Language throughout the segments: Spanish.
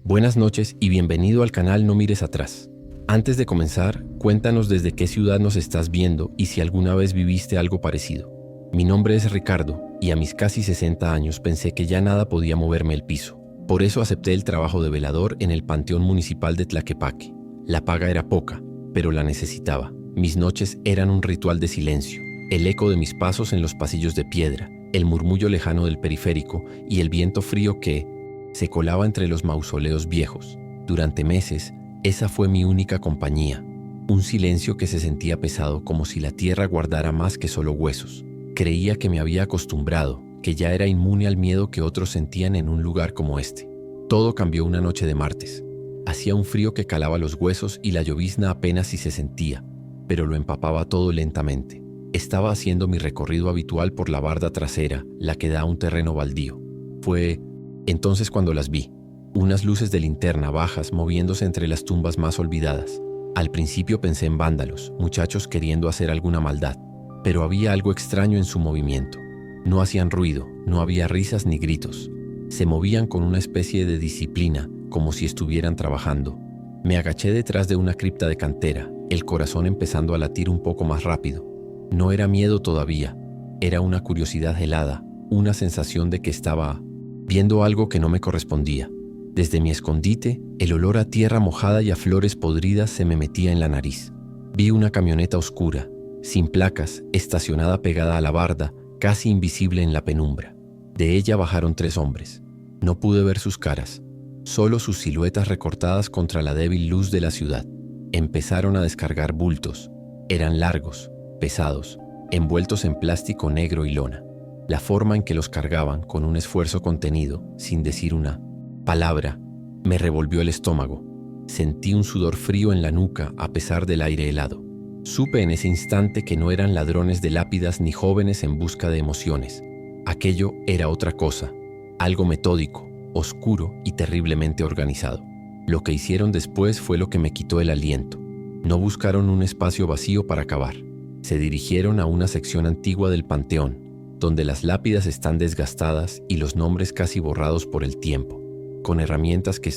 Buenas noches y bienvenido al canal No Mires Atrás. Antes de comenzar, cuéntanos desde qué ciudad nos estás viendo y si alguna vez viviste algo parecido. Mi nombre es Ricardo y a mis casi 60 años pensé que ya nada podía moverme el piso. Por eso acepté el trabajo de velador en el Panteón Municipal de Tlaquepaque. La paga era poca, pero la necesitaba. Mis noches eran un ritual de silencio. El eco de mis pasos en los pasillos de piedra, el murmullo lejano del periférico y el viento frío que se colaba entre los mausoleos viejos. Durante meses, esa fue mi única compañía. Un silencio que se sentía pesado, como si la tierra guardara más que solo huesos. Creía que me había acostumbrado, que ya era inmune al miedo que otros sentían en un lugar como este. Todo cambió una noche de martes. Hacía un frío que calaba los huesos y la llovizna apenas si se sentía, pero lo empapaba todo lentamente. Estaba haciendo mi recorrido habitual por la barda trasera, la que da a un terreno baldío. Fue entonces cuando las vi, unas luces de linterna bajas moviéndose entre las tumbas más olvidadas. Al principio pensé en vándalos, muchachos queriendo hacer alguna maldad, pero había algo extraño en su movimiento. No hacían ruido, no había risas ni gritos. Se movían con una especie de disciplina, como si estuvieran trabajando. Me agaché detrás de una cripta de cantera, el corazón empezando a latir un poco más rápido. No era miedo todavía, era una curiosidad helada, una sensación de que estaba viendo algo que no me correspondía. Desde mi escondite, el olor a tierra mojada y a flores podridas se me metía en la nariz. Vi una camioneta oscura, sin placas, estacionada pegada a la barda, casi invisible en la penumbra. De ella bajaron 3 hombres. No pude ver sus caras, solo sus siluetas recortadas contra la débil luz de la ciudad. Empezaron a descargar bultos. Eran largos, pesados, envueltos en plástico negro y lona. La forma en que los cargaban, con un esfuerzo contenido, sin decir una palabra, me revolvió el estómago. Sentí un sudor frío en la nuca a pesar del aire helado. Supe en ese instante que no eran ladrones de lápidas ni jóvenes en busca de emociones. Aquello era otra cosa, algo metódico, oscuro y terriblemente organizado. Lo que hicieron después fue lo que me quitó el aliento. No buscaron un espacio vacío para cavar. Se dirigieron a una sección antigua del panteón, donde las lápidas están desgastadas y los nombres casi borrados por el tiempo. Con herramientas que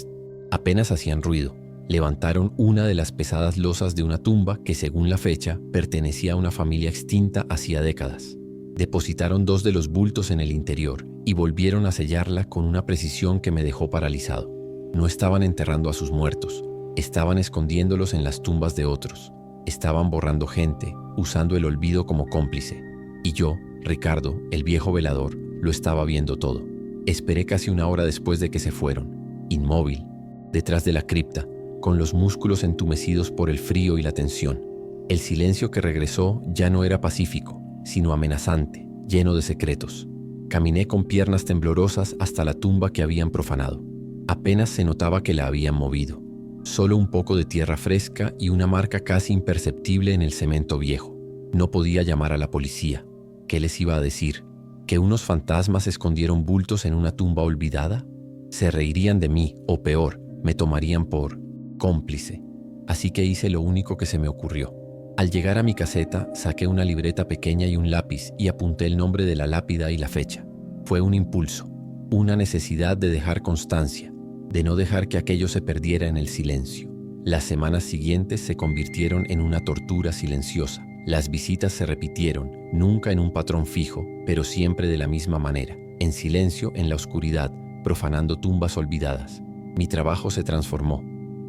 apenas hacían ruido, levantaron una de las pesadas losas de una tumba que, según la fecha, pertenecía a una familia extinta hacía décadas. Depositaron 2 de los bultos en el interior y volvieron a sellarla con una precisión que me dejó paralizado. No estaban enterrando a sus muertos, estaban escondiéndolos en las tumbas de otros. Estaban borrando gente, usando el olvido como cómplice. Y yo, Ricardo, el viejo velador, lo estaba viendo todo. Esperé casi 1 hora después de que se fueron, inmóvil, detrás de la cripta, con los músculos entumecidos por el frío y la tensión. El silencio que regresó ya no era pacífico, sino amenazante, lleno de secretos. Caminé con piernas temblorosas hasta la tumba que habían profanado. Apenas se notaba que la habían movido. Solo un poco de tierra fresca y una marca casi imperceptible en el cemento viejo. No podía llamar a la policía. ¿Qué les iba a decir? ¿Que unos fantasmas escondieron bultos en una tumba olvidada? Se reirían de mí, o peor, me tomarían por cómplice. Así que hice lo único que se me ocurrió. Al llegar a mi caseta, saqué una libreta pequeña y un lápiz y apunté el nombre de la lápida y la fecha. Fue un impulso, una necesidad de dejar constancia, de no dejar que aquello se perdiera en el silencio. Las semanas siguientes se convirtieron en una tortura silenciosa. Las visitas se repitieron, nunca en un patrón fijo, pero siempre de la misma manera, en silencio, en la oscuridad, profanando tumbas olvidadas. Mi trabajo se transformó.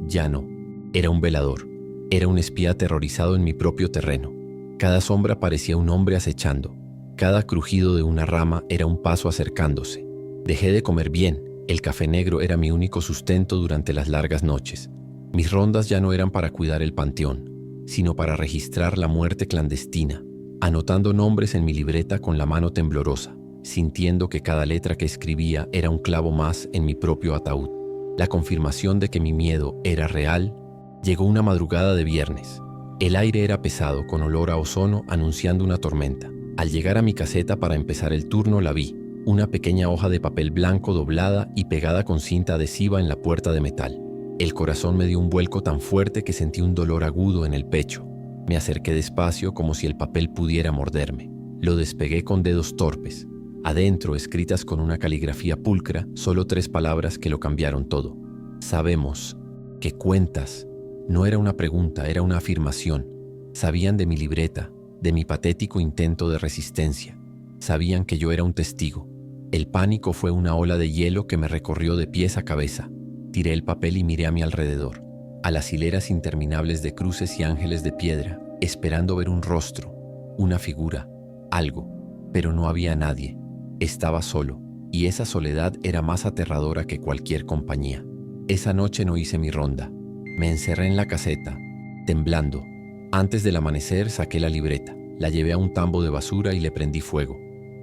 Ya no. Era un velador. Era un espía aterrorizado en mi propio terreno. Cada sombra parecía un hombre acechando. Cada crujido de una rama era un paso acercándose. Dejé de comer bien. El café negro era mi único sustento durante las largas noches. Mis rondas ya no eran para cuidar el panteón, sino para registrar la muerte clandestina, anotando nombres en mi libreta con la mano temblorosa, sintiendo que cada letra que escribía era un clavo más en mi propio ataúd. La confirmación de que mi miedo era real llegó una madrugada de viernes. El aire era pesado, con olor a ozono, anunciando una tormenta. Al llegar a mi caseta para empezar el turno la vi, una pequeña hoja de papel blanco doblada y pegada con cinta adhesiva en la puerta de metal. El corazón me dio un vuelco tan fuerte que sentí un dolor agudo en el pecho. Me acerqué despacio como si el papel pudiera morderme. Lo despegué con dedos torpes. Adentro, escritas con una caligrafía pulcra, solo 3 palabras que lo cambiaron todo. Sabemos que cuentas. No era una pregunta, era una afirmación. Sabían de mi libreta, de mi patético intento de resistencia. Sabían que yo era un testigo. El pánico fue una ola de hielo que me recorrió de pies a cabeza. Tiré el papel y miré a mi alrededor, a las hileras interminables de cruces y ángeles de piedra, esperando ver un rostro, una figura, algo. Pero no había nadie. Estaba solo, y esa soledad era más aterradora que cualquier compañía. Esa noche no hice mi ronda. Me encerré en la caseta, temblando. Antes del amanecer saqué la libreta, la llevé a un tambo de basura y le prendí fuego.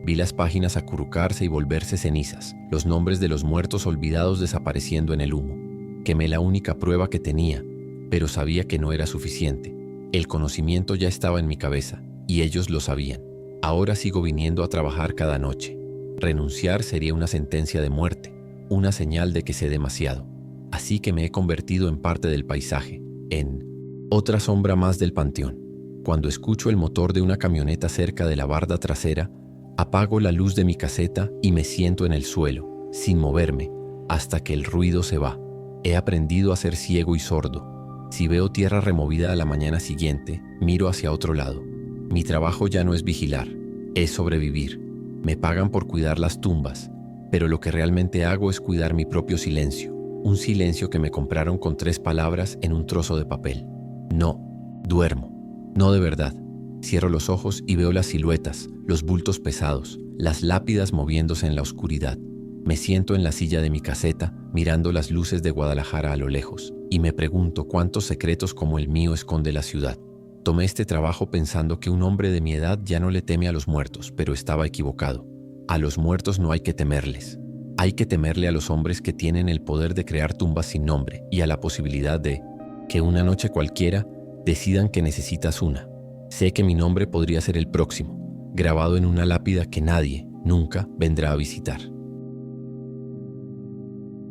Vi las páginas acurrucarse y volverse cenizas, los nombres de los muertos olvidados desapareciendo en el humo. Quemé la única prueba que tenía, pero sabía que no era suficiente. El conocimiento ya estaba en mi cabeza, y ellos lo sabían. Ahora sigo viniendo a trabajar cada noche. Renunciar sería una sentencia de muerte, una señal de que sé demasiado. Así que me he convertido en parte del paisaje, en otra sombra más del panteón. Cuando escucho el motor de una camioneta cerca de la barda trasera, apago la luz de mi caseta y me siento en el suelo, sin moverme, hasta que el ruido se va. He aprendido a ser ciego y sordo. Si veo tierra removida a la mañana siguiente, miro hacia otro lado. Mi trabajo ya no es vigilar, es sobrevivir. Me pagan por cuidar las tumbas, pero lo que realmente hago es cuidar mi propio silencio. Un silencio que me compraron con 3 palabras en un trozo de papel. No, duermo. No de verdad. Cierro los ojos y veo las siluetas, los bultos pesados, las lápidas moviéndose en la oscuridad. Me siento en la silla de mi caseta, mirando las luces de Guadalajara a lo lejos, y me pregunto cuántos secretos como el mío esconde la ciudad. Tomé este trabajo pensando que un hombre de mi edad ya no le teme a los muertos, pero estaba equivocado. A los muertos no hay que temerles. Hay que temerle a los hombres que tienen el poder de crear tumbas sin nombre y a la posibilidad de que una noche cualquiera decidan que necesitas una. Sé que mi nombre podría ser el próximo, grabado en una lápida que nadie, nunca, vendrá a visitar.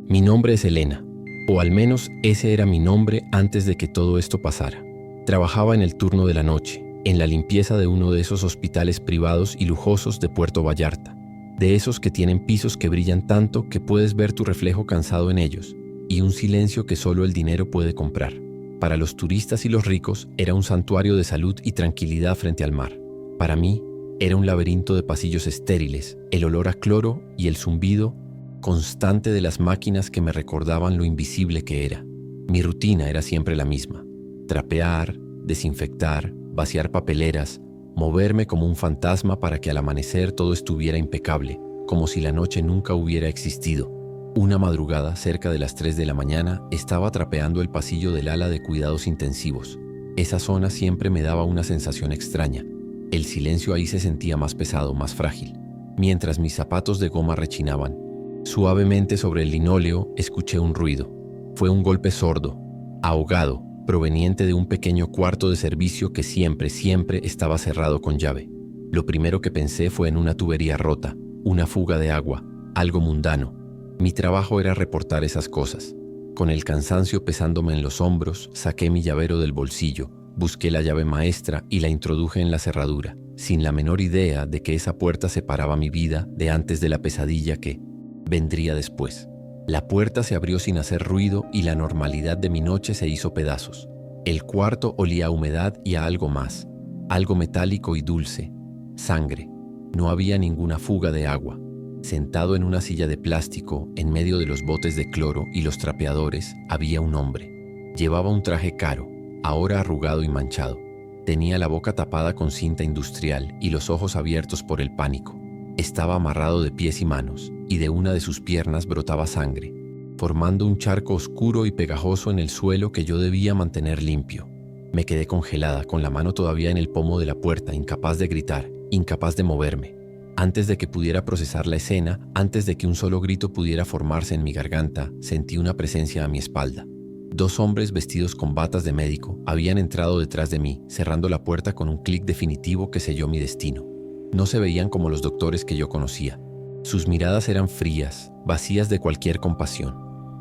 Mi nombre es Elena, o al menos ese era mi nombre antes de que todo esto pasara. Trabajaba en el turno de la noche, en la limpieza de uno de esos hospitales privados y lujosos de Puerto Vallarta, de esos que tienen pisos que brillan tanto que puedes ver tu reflejo cansado en ellos, y un silencio que solo el dinero puede comprar. Para los turistas y los ricos era un santuario de salud y tranquilidad frente al mar. Para mí era un laberinto de pasillos estériles, el olor a cloro y el zumbido constante de las máquinas que me recordaban lo invisible que era. Mi rutina era siempre la misma: trapear, desinfectar, vaciar papeleras, moverme como un fantasma para que al amanecer todo estuviera impecable, como si la noche nunca hubiera existido. Una madrugada, cerca de las 3 de la mañana, estaba trapeando el pasillo del ala de cuidados intensivos. Esa zona siempre me daba una sensación extraña. El silencio ahí se sentía más pesado, más frágil. Mientras mis zapatos de goma rechinaban suavemente sobre el linóleo, escuché un ruido. Fue un golpe sordo, ahogado, proveniente de un pequeño cuarto de servicio que siempre estaba cerrado con llave. Lo primero que pensé fue en una tubería rota, una fuga de agua, algo mundano. Mi trabajo era reportar esas cosas. Con el cansancio pesándome en los hombros, saqué mi llavero del bolsillo, busqué la llave maestra y la introduje en la cerradura, sin la menor idea de que esa puerta separaba mi vida de antes de la pesadilla que vendría después. La puerta se abrió sin hacer ruido y la normalidad de mi noche se hizo pedazos. El cuarto olía a humedad y a algo más, algo metálico y dulce, sangre. No había ninguna fuga de agua. Sentado en una silla de plástico, en medio de los botes de cloro y los trapeadores, había un hombre. Llevaba un traje caro, ahora arrugado y manchado. Tenía la boca tapada con cinta industrial y los ojos abiertos por el pánico. Estaba amarrado de pies y manos, y de una de sus piernas brotaba sangre, formando un charco oscuro y pegajoso en el suelo que yo debía mantener limpio. Me quedé congelada, con la mano todavía en el pomo de la puerta, incapaz de gritar, incapaz de moverme. Antes de que pudiera procesar la escena, antes de que un solo grito pudiera formarse en mi garganta, sentí una presencia a mi espalda. 2 hombres vestidos con batas de médico habían entrado detrás de mí, cerrando la puerta con un clic definitivo que selló mi destino. No se veían como los doctores que yo conocía. Sus miradas eran frías, vacías de cualquier compasión.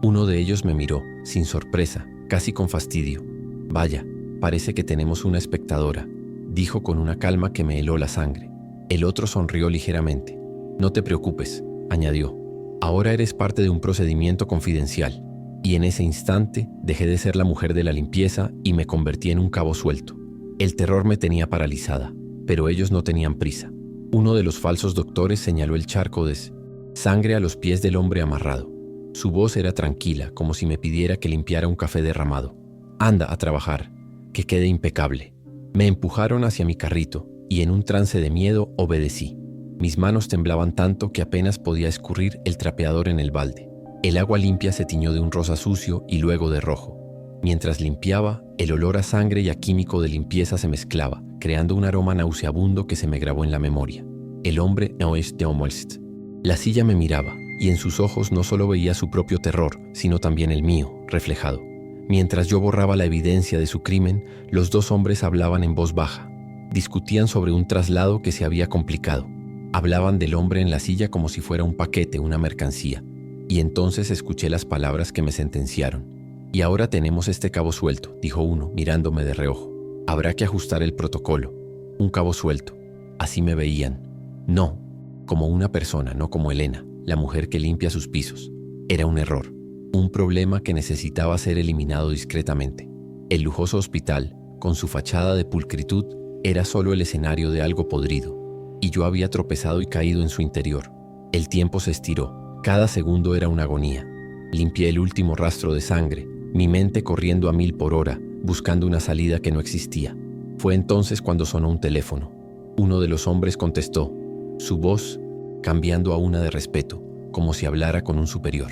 Uno de ellos me miró, sin sorpresa, casi con fastidio. «Vaya, parece que tenemos una espectadora», dijo con una calma que me heló la sangre. El otro sonrió ligeramente. «No te preocupes», añadió. «Ahora eres parte de un procedimiento confidencial. y en ese instante dejé de ser la mujer de la limpieza y me convertí en un cabo suelto. El terror me tenía paralizada, pero ellos no tenían prisa. Uno de los falsos doctores señaló el charco de sangre a los pies del hombre amarrado. Su voz era tranquila, como si me pidiera que limpiara un café derramado. «Anda a trabajar, que quede impecable». Me empujaron hacia mi carrito y en un trance de miedo obedecí. Mis manos temblaban tanto que apenas podía escurrir el trapeador en el balde. El agua limpia se tiñó de un rosa sucio y luego de rojo. Mientras limpiaba, el olor a sangre y a químico de limpieza se mezclaba, creando un aroma nauseabundo que se me grabó en la memoria. El hombre no es de Omolst. La silla me miraba, y en sus ojos no solo veía su propio terror, sino también el mío, reflejado. Mientras yo borraba la evidencia de su crimen, los dos hombres hablaban en voz baja. Discutían sobre un traslado que se había complicado. Hablaban del hombre en la silla como si fuera un paquete, una mercancía. Y entonces escuché las palabras que me sentenciaron. «Y ahora tenemos este cabo suelto», dijo uno, mirándome de reojo. «Habrá que ajustar el protocolo. Un cabo suelto». Así me veían. No, como una persona, no como Elena, la mujer que limpia sus pisos. Era un error. Un problema que necesitaba ser eliminado discretamente. El lujoso hospital, con su fachada de pulcritud, era solo el escenario de algo podrido, y yo había tropezado y caído en su interior. El tiempo se estiró. Cada segundo era una agonía. Limpié el último rastro de sangre, mi mente corriendo a 1000 por hora, buscando una salida que no existía. Fue entonces cuando sonó un teléfono. Uno de los hombres contestó, su voz cambiando a una de respeto, como si hablara con un superior.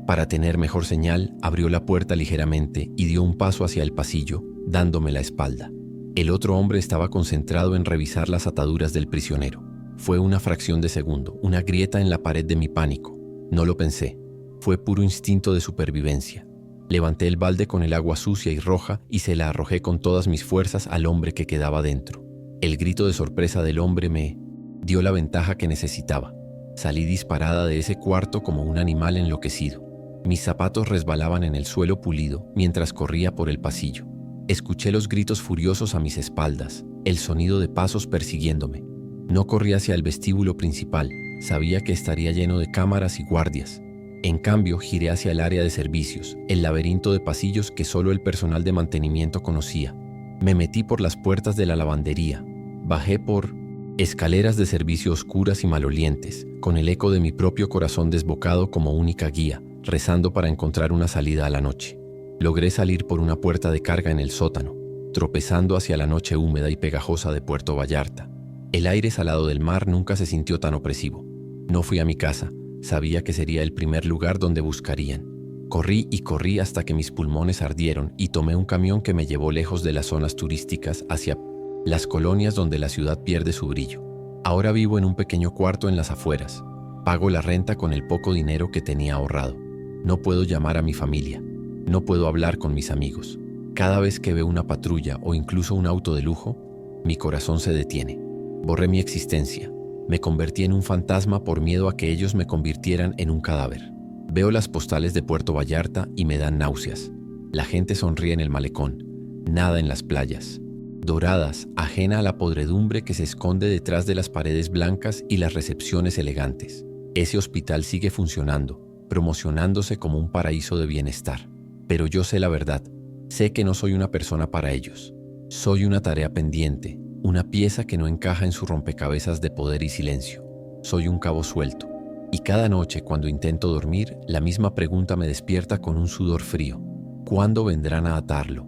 Para tener mejor señal, abrió la puerta ligeramente y dio un paso hacia el pasillo, dándome la espalda. El otro hombre estaba concentrado en revisar las ataduras del prisionero. Fue una fracción de segundo, una grieta en la pared de mi pánico. No lo pensé. Fue puro instinto de supervivencia. Levanté el balde con el agua sucia y roja y se la arrojé con todas mis fuerzas al hombre que quedaba dentro. El grito de sorpresa del hombre me dio la ventaja que necesitaba. Salí disparada de ese cuarto como un animal enloquecido. Mis zapatos resbalaban en el suelo pulido mientras corría por el pasillo. Escuché los gritos furiosos a mis espaldas, el sonido de pasos persiguiéndome. No corrí hacia el vestíbulo principal, sabía que estaría lleno de cámaras y guardias. En cambio, giré hacia el área de servicios, el laberinto de pasillos que solo el personal de mantenimiento conocía. Me metí por las puertas de la lavandería, bajé por escaleras de servicio oscuras y malolientes, con el eco de mi propio corazón desbocado como única guía, rezando para encontrar una salida a la noche. Logré salir por una puerta de carga en el sótano, tropezando hacia la noche húmeda y pegajosa de Puerto Vallarta. El aire salado del mar nunca se sintió tan opresivo. No fui a mi casa. Sabía que sería el primer lugar donde buscarían. Corrí y corrí hasta que mis pulmones ardieron y tomé un camión que me llevó lejos de las zonas turísticas hacia las colonias donde la ciudad pierde su brillo. Ahora vivo en un pequeño cuarto en las afueras. Pago la renta con el poco dinero que tenía ahorrado. No puedo llamar a mi familia. No puedo hablar con mis amigos. Cada vez que veo una patrulla o incluso un auto de lujo, mi corazón se detiene. Borré mi existencia. Me convertí en un fantasma por miedo a que ellos me convirtieran en un cadáver. Veo las postales de Puerto Vallarta y me dan náuseas. La gente sonríe en el malecón, nada en las playas. Doradas, ajena a la podredumbre que se esconde detrás de las paredes blancas y las recepciones elegantes. Ese hospital sigue funcionando, promocionándose como un paraíso de bienestar. Pero yo sé la verdad. Sé que no soy una persona para ellos. Soy una tarea pendiente. Una pieza que no encaja en su rompecabezas de poder y silencio. Soy un cabo suelto. Y cada noche, cuando intento dormir, la misma pregunta me despierta con un sudor frío. ¿Cuándo vendrán a atarlo?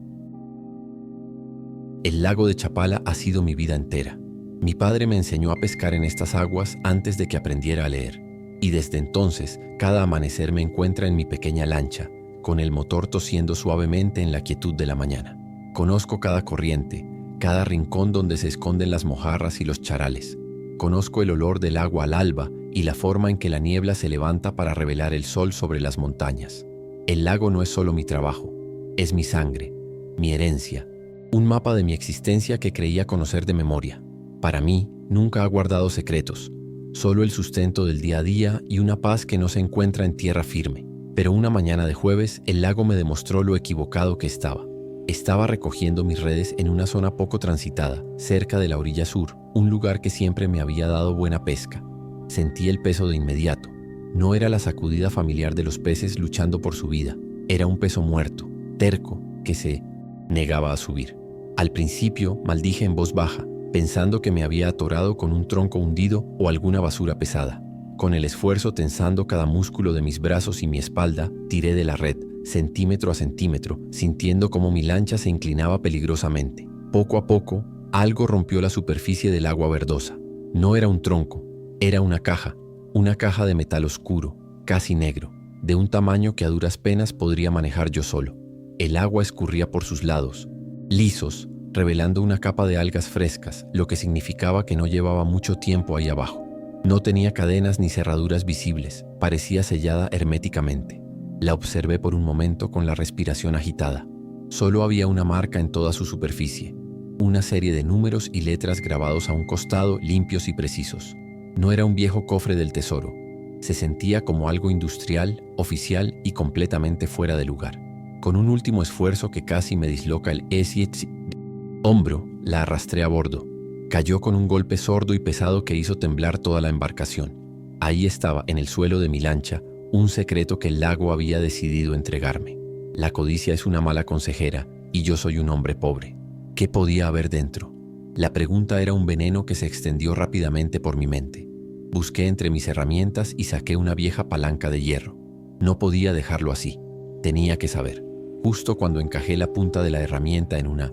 El lago de Chapala ha sido mi vida entera. Mi padre me enseñó a pescar en estas aguas antes de que aprendiera a leer. Y desde entonces, cada amanecer me encuentra en mi pequeña lancha, con el motor tosiendo suavemente en la quietud de la mañana. Conozco cada corriente, cada rincón donde se esconden las mojarras y los charales. Conozco el olor del agua al alba y la forma en que la niebla se levanta para revelar el sol sobre las montañas. El lago no es solo mi trabajo, es mi sangre, mi herencia, un mapa de mi existencia que creía conocer de memoria. Para mí, nunca ha guardado secretos, solo el sustento del día a día y una paz que no se encuentra en tierra firme. Pero una mañana de jueves, el lago me demostró lo equivocado que estaba. Estaba recogiendo mis redes en una zona poco transitada, cerca de la orilla sur, un lugar que siempre me había dado buena pesca. Sentí el peso de inmediato. No era la sacudida familiar de los peces luchando por su vida. Era un peso muerto, terco, que se negaba a subir. Al principio maldije en voz baja, pensando que me había atorado con un tronco hundido o alguna basura pesada. Con el esfuerzo tensando cada músculo de mis brazos y mi espalda, tiré de la red, centímetro a centímetro, sintiendo cómo mi lancha se inclinaba peligrosamente. Poco a poco, algo rompió la superficie del agua verdosa. No era un tronco, era una caja de metal oscuro, casi negro, de un tamaño que a duras penas podría manejar yo solo. El agua escurría por sus lados, lisos, revelando una capa de algas frescas, lo que significaba que no llevaba mucho tiempo ahí abajo. No tenía cadenas ni cerraduras visibles, parecía sellada herméticamente. La observé por un momento con la respiración agitada. Solo había una marca en toda su superficie, una serie de números y letras grabados a un costado, limpios y precisos. No era un viejo cofre del tesoro. Se sentía como algo industrial, oficial y completamente fuera de lugar. Con un último esfuerzo que casi me disloca el hombro, la arrastré a bordo. Cayó con un golpe sordo y pesado que hizo temblar toda la embarcación. Ahí estaba, en el suelo de mi lancha, un secreto que el lago había decidido entregarme. La codicia es una mala consejera y yo soy un hombre pobre. ¿Qué podía haber dentro? La pregunta era un veneno que se extendió rápidamente por mi mente. Busqué entre mis herramientas y saqué una vieja palanca de hierro. No podía dejarlo así. Tenía que saber. Justo cuando encajé la punta de la herramienta en una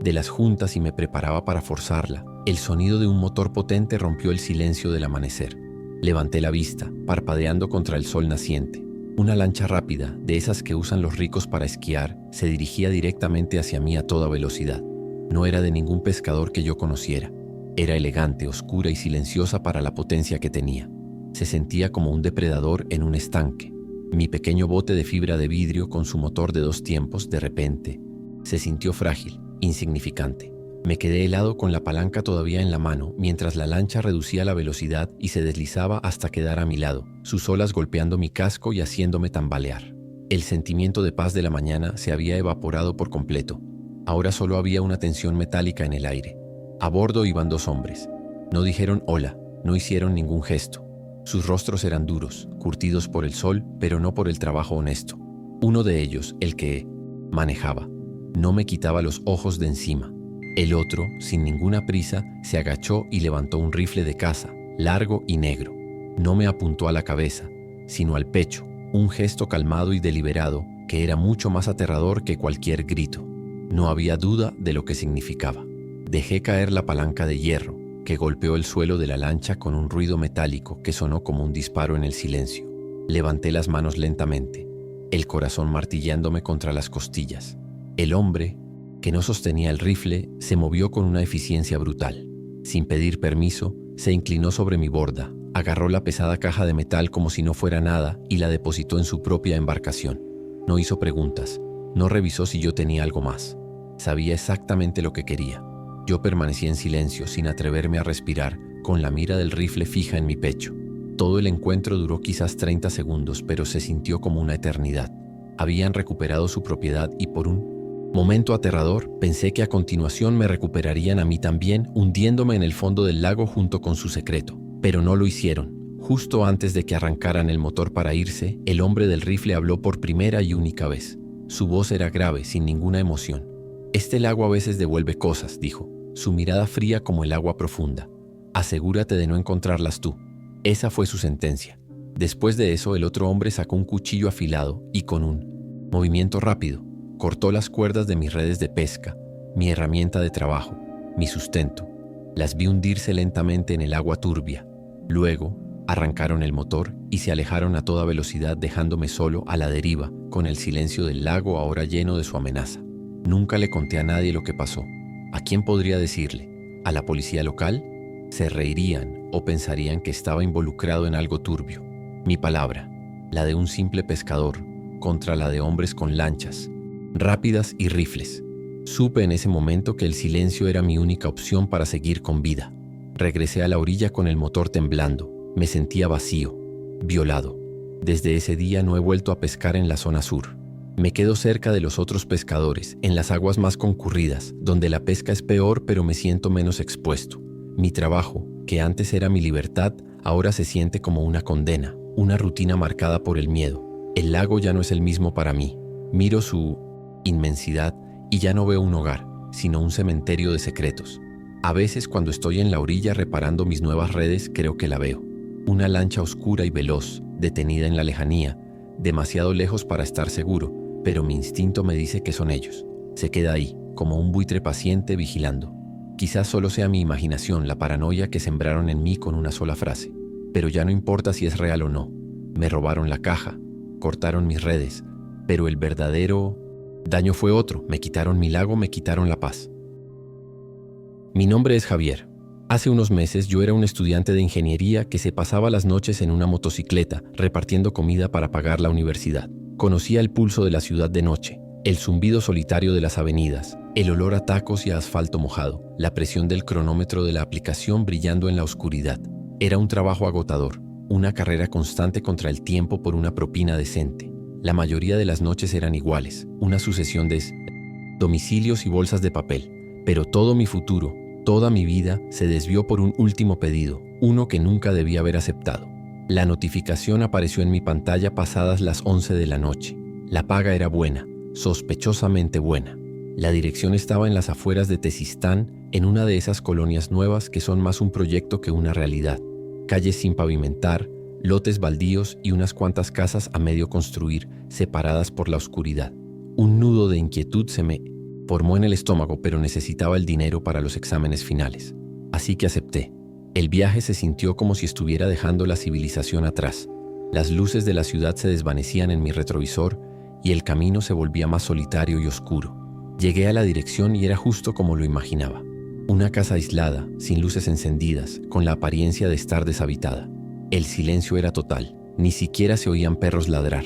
de las juntas y me preparaba para forzarla, el sonido de un motor potente rompió el silencio del amanecer. Levanté la vista, parpadeando contra el sol naciente. Una lancha rápida, de esas que usan los ricos para esquiar, se dirigía directamente hacia mí a toda velocidad. No era de ningún pescador que yo conociera. Era elegante, oscura y silenciosa para la potencia que tenía. Se sentía como un depredador en un estanque. Mi pequeño bote de fibra de vidrio con su motor de 2 tiempos, de repente, se sintió frágil, insignificante. Me quedé helado con la palanca todavía en la mano, mientras la lancha reducía la velocidad y se deslizaba hasta quedar a mi lado, sus olas golpeando mi casco y haciéndome tambalear. El sentimiento de paz de la mañana se había evaporado por completo. Ahora solo había una tensión metálica en el aire. A bordo iban 2 hombres. No dijeron hola, no hicieron ningún gesto. Sus rostros eran duros, curtidos por el sol, pero no por el trabajo honesto. Uno de ellos, el que manejaba, no me quitaba los ojos de encima. El otro, sin ninguna prisa, se agachó y levantó un rifle de caza, largo y negro. No me apuntó a la cabeza, sino al pecho, un gesto calmado y deliberado que era mucho más aterrador que cualquier grito. No había duda de lo que significaba. Dejé caer la palanca de hierro, que golpeó el suelo de la lancha con un ruido metálico que sonó como un disparo en el silencio. Levanté las manos lentamente, el corazón martillándome contra las costillas. El hombre, que no sostenía el rifle, se movió con una eficiencia brutal. Sin pedir permiso, se inclinó sobre mi borda, agarró la pesada caja de metal como si no fuera nada y la depositó en su propia embarcación. No hizo preguntas, no revisó si yo tenía algo más. Sabía exactamente lo que quería. Yo permanecí en silencio, sin atreverme a respirar, con la mira del rifle fija en mi pecho. Todo el encuentro duró quizás 30 segundos, pero se sintió como una eternidad. Habían recuperado su propiedad y por un momento aterrador, pensé que a continuación me recuperarían a mí también, hundiéndome en el fondo del lago junto con su secreto. Pero no lo hicieron. Justo antes de que arrancaran el motor para irse, el hombre del rifle habló por primera y única vez. Su voz era grave, sin ninguna emoción. «Este lago a veces devuelve cosas», dijo, su mirada fría como el agua profunda. «Asegúrate de no encontrarlas tú». Esa fue su sentencia. Después de eso, el otro hombre sacó un cuchillo afilado y con un movimiento rápido, cortó las cuerdas de mis redes de pesca, mi herramienta de trabajo, mi sustento. Las vi hundirse lentamente en el agua turbia. Luego, arrancaron el motor y se alejaron a toda velocidad dejándome solo a la deriva, con el silencio del lago ahora lleno de su amenaza. Nunca le conté a nadie lo que pasó. ¿A quién podría decirle? ¿A la policía local? Se reirían o pensarían que estaba involucrado en algo turbio. Mi palabra, la de un simple pescador, contra la de hombres con lanchas rápidas y rifles. Supe en ese momento que el silencio era mi única opción para seguir con vida. Regresé a la orilla con el motor temblando. Me sentía vacío, violado. Desde ese día no he vuelto a pescar en la zona sur. Me quedo cerca de los otros pescadores, en las aguas más concurridas, donde la pesca es peor pero me siento menos expuesto. Mi trabajo, que antes era mi libertad, ahora se siente como una condena, una rutina marcada por el miedo. El lago ya no es el mismo para mí. Miro su inmensidad y ya no veo un hogar, sino un cementerio de secretos. A veces cuando estoy en la orilla reparando mis nuevas redes, creo que la veo. Una lancha oscura y veloz, detenida en la lejanía, demasiado lejos para estar seguro, pero mi instinto me dice que son ellos. Se queda ahí, como un buitre paciente vigilando. Quizás solo sea mi imaginación, la paranoia que sembraron en mí con una sola frase. Pero ya no importa si es real o no. Me robaron la caja, cortaron mis redes, pero el verdadero daño fue otro. Me quitaron mi lago, me quitaron la paz. Mi nombre es Javier. Hace unos meses yo era un estudiante de ingeniería que se pasaba las noches en una motocicleta repartiendo comida para pagar la universidad. Conocía el pulso de la ciudad de noche, el zumbido solitario de las avenidas, el olor a tacos y a asfalto mojado, la presión del cronómetro de la aplicación brillando en la oscuridad. Era un trabajo agotador, una carrera constante contra el tiempo por una propina decente. La mayoría de las noches eran iguales, una sucesión de domicilios y bolsas de papel. Pero todo mi futuro, toda mi vida, se desvió por un último pedido, uno que nunca debía haber aceptado. La notificación apareció en mi pantalla pasadas las 11 de la noche. La paga era buena, sospechosamente buena. La dirección estaba en las afueras de Tezistán, en una de esas colonias nuevas que son más un proyecto que una realidad. Calles sin pavimentar, lotes baldíos y unas cuantas casas a medio construir, separadas por la oscuridad. Un nudo de inquietud se me formó en el estómago, pero necesitaba el dinero para los exámenes finales. Así que acepté. El viaje se sintió como si estuviera dejando la civilización atrás. Las luces de la ciudad se desvanecían en mi retrovisor y el camino se volvía más solitario y oscuro. Llegué a la dirección y era justo como lo imaginaba. Una casa aislada, sin luces encendidas, con la apariencia de estar deshabitada. El silencio era total, ni siquiera se oían perros ladrar.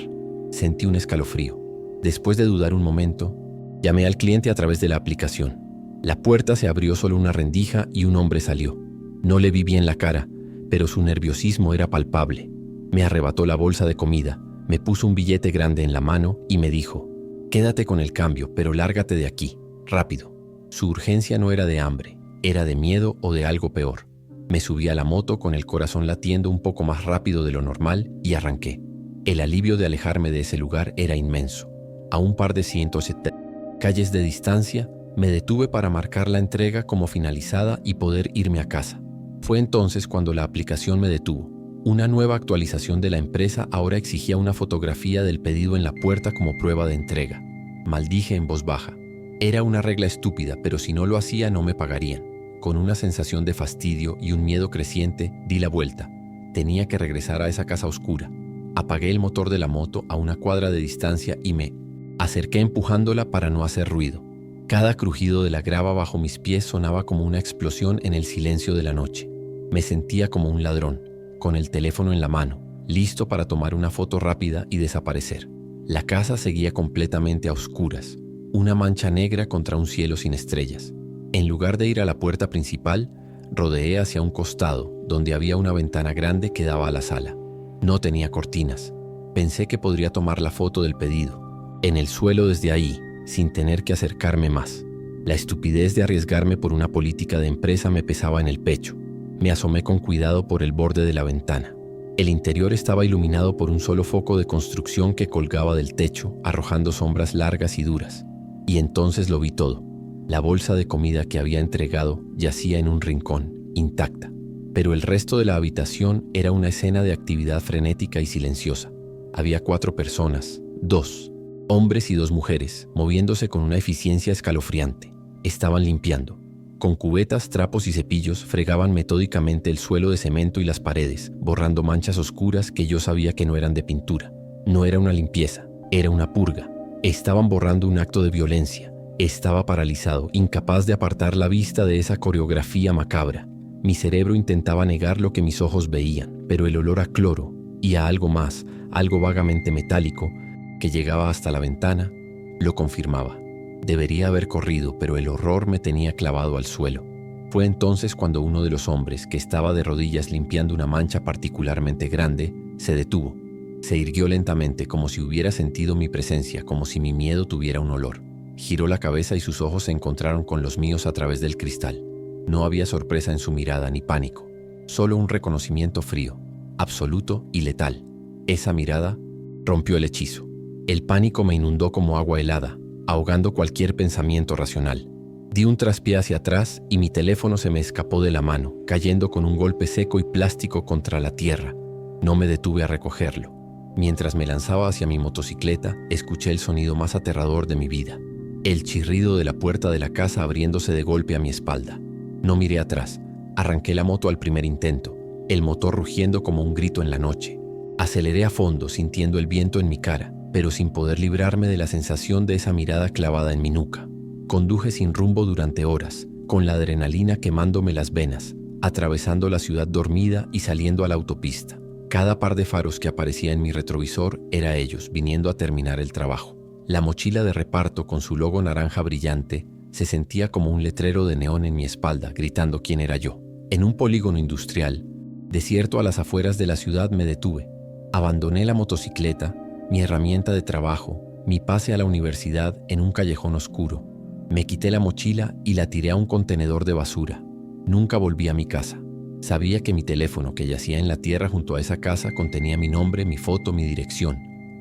Sentí un escalofrío. Después de dudar un momento, llamé al cliente a través de la aplicación. La puerta se abrió solo una rendija y un hombre salió. No le vi bien la cara, pero su nerviosismo era palpable. Me arrebató la bolsa de comida, me puso un billete grande en la mano y me dijo: «Quédate con el cambio, pero lárgate de aquí, rápido». Su urgencia no era de hambre, era de miedo o de algo peor. Me subí a la moto con el corazón latiendo un poco más rápido de lo normal y arranqué. El alivio de alejarme de ese lugar era inmenso. A un par de cientos de calles de distancia, me detuve para marcar la entrega como finalizada y poder irme a casa. Fue entonces cuando la aplicación me detuvo. Una nueva actualización de la empresa ahora exigía una fotografía del pedido en la puerta como prueba de entrega. Maldije en voz baja. Era una regla estúpida, pero si no lo hacía no me pagarían. Con una sensación de fastidio y un miedo creciente, di la vuelta. Tenía que regresar a esa casa oscura. Apagué el motor de la moto a una cuadra de distancia y me acerqué empujándola para no hacer ruido. Cada crujido de la grava bajo mis pies sonaba como una explosión en el silencio de la noche. Me sentía como un ladrón, con el teléfono en la mano, listo para tomar una foto rápida y desaparecer. La casa seguía completamente a oscuras, una mancha negra contra un cielo sin estrellas. En lugar de ir a la puerta principal, rodeé hacia un costado, donde había una ventana grande que daba a la sala. No tenía cortinas. Pensé que podría tomar la foto del pedido. En el suelo desde ahí, sin tener que acercarme más. La estupidez de arriesgarme por una política de empresa me pesaba en el pecho. Me asomé con cuidado por el borde de la ventana. El interior estaba iluminado por un solo foco de construcción que colgaba del techo, arrojando sombras largas y duras. Y entonces lo vi todo. La bolsa de comida que había entregado yacía en un rincón, intacta. Pero el resto de la habitación era una escena de actividad frenética y silenciosa. Había 4 personas, 2 hombres y 2 mujeres, moviéndose con una eficiencia escalofriante. Estaban limpiando. Con cubetas, trapos y cepillos fregaban metódicamente el suelo de cemento y las paredes, borrando manchas oscuras que yo sabía que no eran de pintura. No era una limpieza, era una purga. Estaban borrando un acto de violencia. Estaba paralizado, incapaz de apartar la vista de esa coreografía macabra. Mi cerebro intentaba negar lo que mis ojos veían, pero el olor a cloro y a algo más, algo vagamente metálico, que llegaba hasta la ventana, lo confirmaba. Debería haber corrido, pero el horror me tenía clavado al suelo. Fue entonces cuando uno de los hombres, que estaba de rodillas limpiando una mancha particularmente grande, se detuvo. Se irguió lentamente, como si hubiera sentido mi presencia, como si mi miedo tuviera un olor. Giró la cabeza y sus ojos se encontraron con los míos a través del cristal. No había sorpresa en su mirada ni pánico, solo un reconocimiento frío, absoluto y letal. Esa mirada rompió el hechizo. El pánico me inundó como agua helada, ahogando cualquier pensamiento racional. Di un traspié hacia atrás y mi teléfono se me escapó de la mano, cayendo con un golpe seco y plástico contra la tierra. No me detuve a recogerlo. Mientras me lanzaba hacia mi motocicleta, escuché el sonido más aterrador de mi vida. El chirrido de la puerta de la casa abriéndose de golpe a mi espalda. No miré atrás. Arranqué la moto al primer intento, el motor rugiendo como un grito en la noche. Aceleré a fondo, sintiendo el viento en mi cara, pero sin poder librarme de la sensación de esa mirada clavada en mi nuca. Conduje sin rumbo durante horas, con la adrenalina quemándome las venas, atravesando la ciudad dormida y saliendo a la autopista. Cada par de faros que aparecía en mi retrovisor era ellos, viniendo a terminar el trabajo. La mochila de reparto con su logo naranja brillante se sentía como un letrero de neón en mi espalda, gritando quién era yo. En un polígono industrial, desierto a las afueras de la ciudad, me detuve. Abandoné la motocicleta, mi herramienta de trabajo, mi pase a la universidad en un callejón oscuro. Me quité la mochila y la tiré a un contenedor de basura. Nunca volví a mi casa. Sabía que mi teléfono, que yacía en la tierra junto a esa casa, contenía mi nombre, mi foto, mi dirección.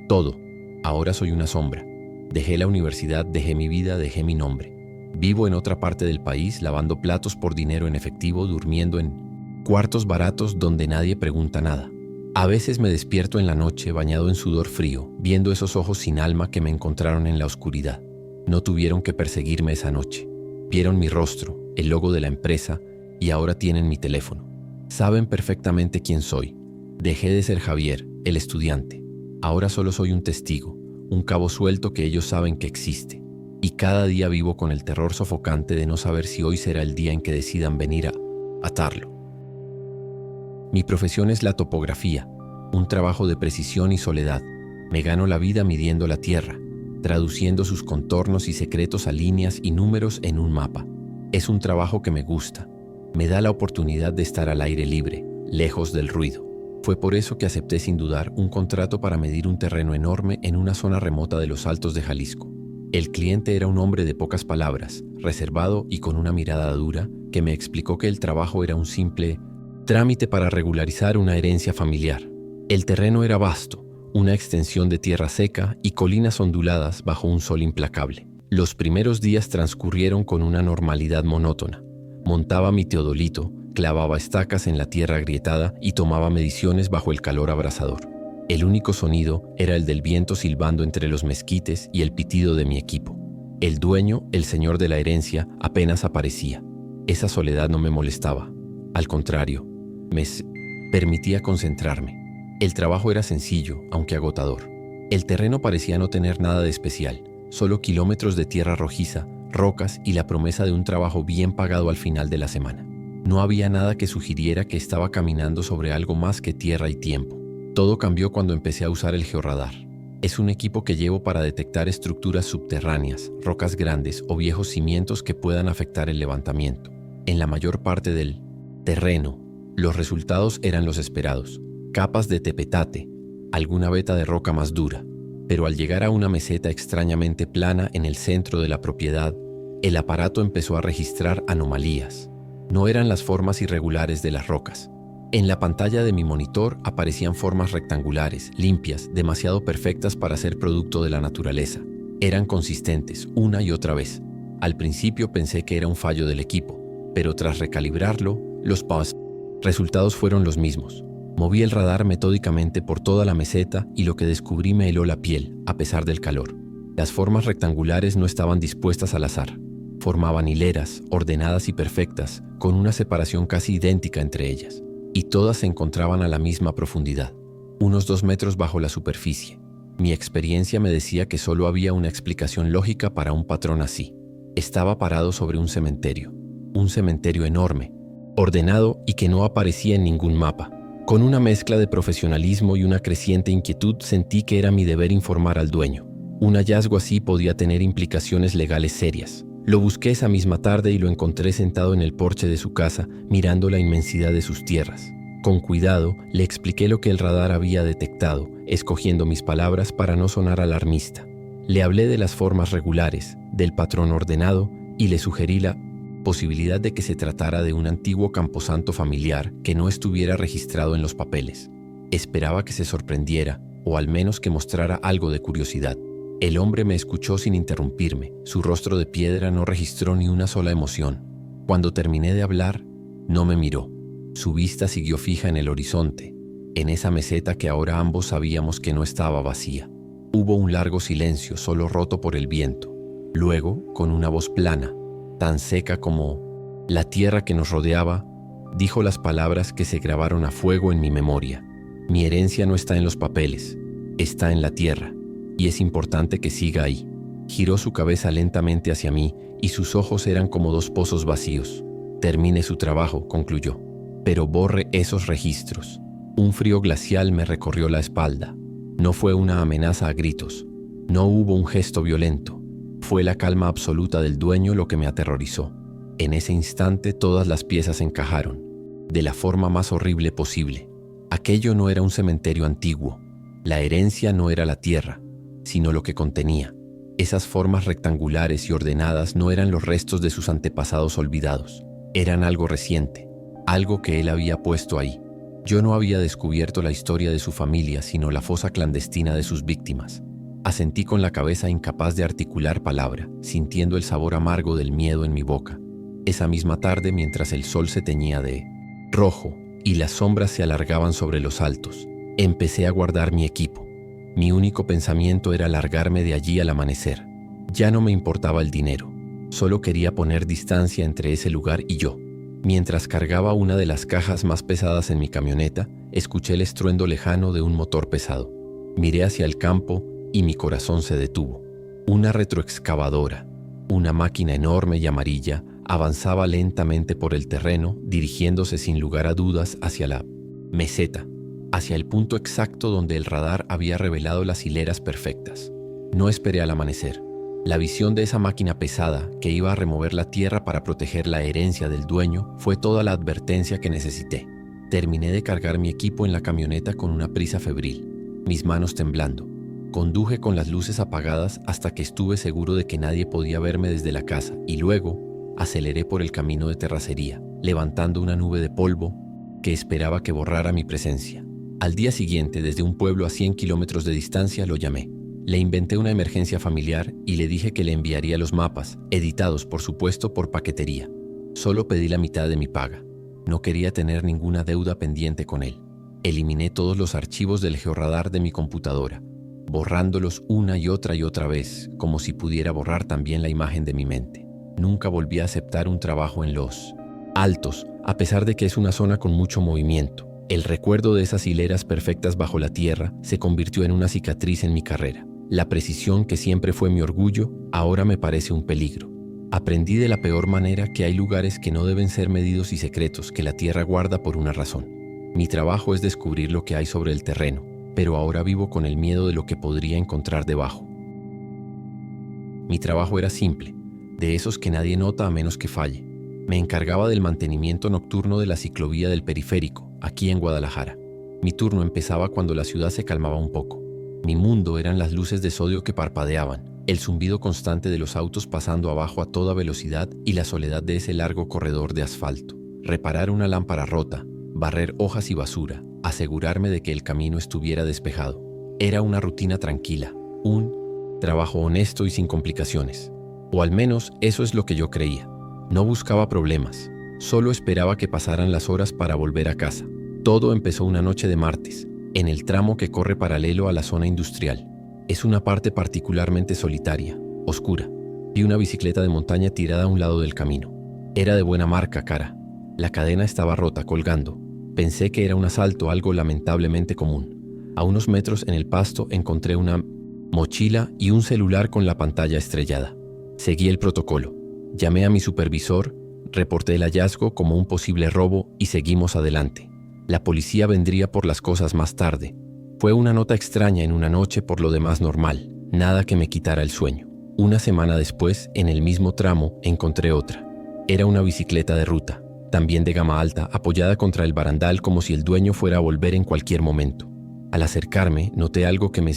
Todo. Ahora soy una sombra. Dejé la universidad, dejé mi vida, dejé mi nombre. Vivo en otra parte del país, lavando platos por dinero en efectivo, durmiendo en cuartos baratos donde nadie pregunta nada. A veces me despierto en la noche, bañado en sudor frío, viendo esos ojos sin alma que me encontraron en la oscuridad. No tuvieron que perseguirme esa noche. Vieron mi rostro, el logo de la empresa, y ahora tienen mi teléfono. Saben perfectamente quién soy. Dejé de ser Javier, el estudiante. Ahora solo soy un testigo, un cabo suelto que ellos saben que existe. Y cada día vivo con el terror sofocante de no saber si hoy será el día en que decidan venir a atarlo. Mi profesión es la topografía, un trabajo de precisión y soledad. Me gano la vida midiendo la tierra, traduciendo sus contornos y secretos a líneas y números en un mapa. Es un trabajo que me gusta. Me da la oportunidad de estar al aire libre, lejos del ruido. Fue por eso que acepté sin dudar un contrato para medir un terreno enorme en una zona remota de los Altos de Jalisco. El cliente era un hombre de pocas palabras, reservado y con una mirada dura, que me explicó que el trabajo era un simple trámite para regularizar una herencia familiar. El terreno era vasto, una extensión de tierra seca y colinas onduladas bajo un sol implacable. Los primeros días transcurrieron con una normalidad monótona. Montaba mi teodolito, clavaba estacas en la tierra agrietada y tomaba mediciones bajo el calor abrasador. El único sonido era el del viento silbando entre los mezquites y el pitido de mi equipo. El dueño, el señor de la herencia, apenas aparecía. Esa soledad no me molestaba. Al contrario, me permitía concentrarme. El trabajo era sencillo, aunque agotador. El terreno parecía no tener nada de especial, solo kilómetros de tierra rojiza, rocas y la promesa de un trabajo bien pagado al final de la semana. No había nada que sugiriera que estaba caminando sobre algo más que tierra y tiempo. Todo cambió cuando empecé a usar el georradar. Es un equipo que llevo para detectar estructuras subterráneas, rocas grandes o viejos cimientos que puedan afectar el levantamiento. En la mayor parte del terreno, los resultados eran los esperados. Capas de tepetate, alguna veta de roca más dura. Pero al llegar a una meseta extrañamente plana en el centro de la propiedad, el aparato empezó a registrar anomalías. No eran las formas irregulares de las rocas. En la pantalla de mi monitor aparecían formas rectangulares, limpias, demasiado perfectas para ser producto de la naturaleza. Eran consistentes, una y otra vez. Al principio pensé que era un fallo del equipo, pero tras recalibrarlo, los resultados fueron los mismos. Moví el radar metódicamente por toda la meseta y lo que descubrí me heló la piel, a pesar del calor. Las formas rectangulares no estaban dispuestas al azar. Formaban hileras, ordenadas y perfectas, con una separación casi idéntica entre ellas. Y todas se encontraban a la misma profundidad, unos 2 metros bajo la superficie. Mi experiencia me decía que solo había una explicación lógica para un patrón así. Estaba parado sobre un cementerio enorme, ordenado y que no aparecía en ningún mapa. Con una mezcla de profesionalismo y una creciente inquietud sentí que era mi deber informar al dueño. Un hallazgo así podía tener implicaciones legales serias. Lo busqué esa misma tarde y lo encontré sentado en el porche de su casa, mirando la inmensidad de sus tierras. Con cuidado, le expliqué lo que el radar había detectado, escogiendo mis palabras para no sonar alarmista. Le hablé de las formas regulares, del patrón ordenado, y le sugerí la posibilidad de que se tratara de un antiguo camposanto familiar que no estuviera registrado en los papeles. Esperaba que se sorprendiera, o al menos que mostrara algo de curiosidad. El hombre me escuchó sin interrumpirme. Su rostro de piedra no registró ni una sola emoción. Cuando terminé de hablar, no me miró. Su vista siguió fija en el horizonte, en esa meseta que ahora ambos sabíamos que no estaba vacía. Hubo un largo silencio, solo roto por el viento. Luego, con una voz plana, tan seca como la tierra que nos rodeaba, dijo las palabras que se grabaron a fuego en mi memoria. Mi herencia no está en los papeles, está en la tierra, y es importante que siga ahí. Giró su cabeza lentamente hacia mí y sus ojos eran como dos pozos vacíos. Termine su trabajo, concluyó, pero borre esos registros. Un frío glacial me recorrió la espalda. No fue una amenaza a gritos, no hubo un gesto violento. Fue la calma absoluta del dueño lo que me aterrorizó. En ese instante todas las piezas encajaron, de la forma más horrible posible. Aquello no era un cementerio antiguo. La herencia no era la tierra, sino lo que contenía. Esas formas rectangulares y ordenadas no eran los restos de sus antepasados olvidados. Eran algo reciente, algo que él había puesto ahí. Yo no había descubierto la historia de su familia, sino la fosa clandestina de sus víctimas. Asentí con la cabeza incapaz de articular palabra, sintiendo el sabor amargo del miedo en mi boca. Esa misma tarde, mientras el sol se teñía de rojo y las sombras se alargaban sobre los altos, empecé a guardar mi equipo. Mi único pensamiento era largarme de allí al amanecer. Ya no me importaba el dinero, solo quería poner distancia entre ese lugar y yo. Mientras cargaba una de las cajas más pesadas en mi camioneta, escuché el estruendo lejano de un motor pesado. Miré hacia el campo y mi corazón se detuvo. Una retroexcavadora, una máquina enorme y amarilla, avanzaba lentamente por el terreno, dirigiéndose sin lugar a dudas hacia la meseta, hacia el punto exacto donde el radar había revelado las hileras perfectas. No esperé al amanecer. La visión de esa máquina pesada que iba a remover la tierra para proteger la herencia del dueño fue toda la advertencia que necesité. Terminé de cargar mi equipo en la camioneta con una prisa febril, mis manos temblando. Conduje con las luces apagadas hasta que estuve seguro de que nadie podía verme desde la casa y luego aceleré por el camino de terracería, levantando una nube de polvo que esperaba que borrara mi presencia. Al día siguiente, desde un pueblo a 100 kilómetros de distancia, lo llamé. Le inventé una emergencia familiar y le dije que le enviaría los mapas, editados por supuesto por paquetería. Solo pedí la mitad de mi paga. No quería tener ninguna deuda pendiente con él. Eliminé todos los archivos del georradar de mi computadora, borrándolos una y otra vez, como si pudiera borrar también la imagen de mi mente. Nunca volví a aceptar un trabajo en los Altos, a pesar de que es una zona con mucho movimiento. El recuerdo de esas hileras perfectas bajo la tierra se convirtió en una cicatriz en mi carrera. La precisión que siempre fue mi orgullo, ahora me parece un peligro. Aprendí de la peor manera que hay lugares que no deben ser medidos y secretos que la tierra guarda por una razón. Mi trabajo es descubrir lo que hay sobre el terreno, pero ahora vivo con el miedo de lo que podría encontrar debajo. Mi trabajo era simple, de esos que nadie nota a menos que falle. Me encargaba del mantenimiento nocturno de la ciclovía del periférico, aquí en Guadalajara. Mi turno empezaba cuando la ciudad se calmaba un poco. Mi mundo eran las luces de sodio que parpadeaban, el zumbido constante de los autos pasando abajo a toda velocidad y la soledad de ese largo corredor de asfalto. Reparar una lámpara rota, barrer hojas y basura, asegurarme de que el camino estuviera despejado. Era una rutina tranquila, un trabajo honesto y sin complicaciones. O al menos eso es lo que yo creía. No buscaba problemas, solo esperaba que pasaran las horas para volver a casa. Todo empezó una noche de martes, en el tramo que corre paralelo a la zona industrial. Es una parte particularmente solitaria, oscura. Vi una bicicleta de montaña tirada a un lado del camino. Era de buena marca, cara. La cadena estaba rota, colgando. Pensé que era un asalto, algo lamentablemente común. A unos metros en el pasto encontré una mochila y un celular con la pantalla estrellada. Seguí el protocolo. Llamé a mi supervisor, reporté el hallazgo como un posible robo y seguimos adelante. La policía vendría por las cosas más tarde. Fue una nota extraña en una noche, por lo demás normal, nada que me quitara el sueño. Una semana después, en el mismo tramo, encontré otra. Era una bicicleta de ruta, también de gama alta, apoyada contra el barandal como si el dueño fuera a volver en cualquier momento. Al acercarme, noté algo que me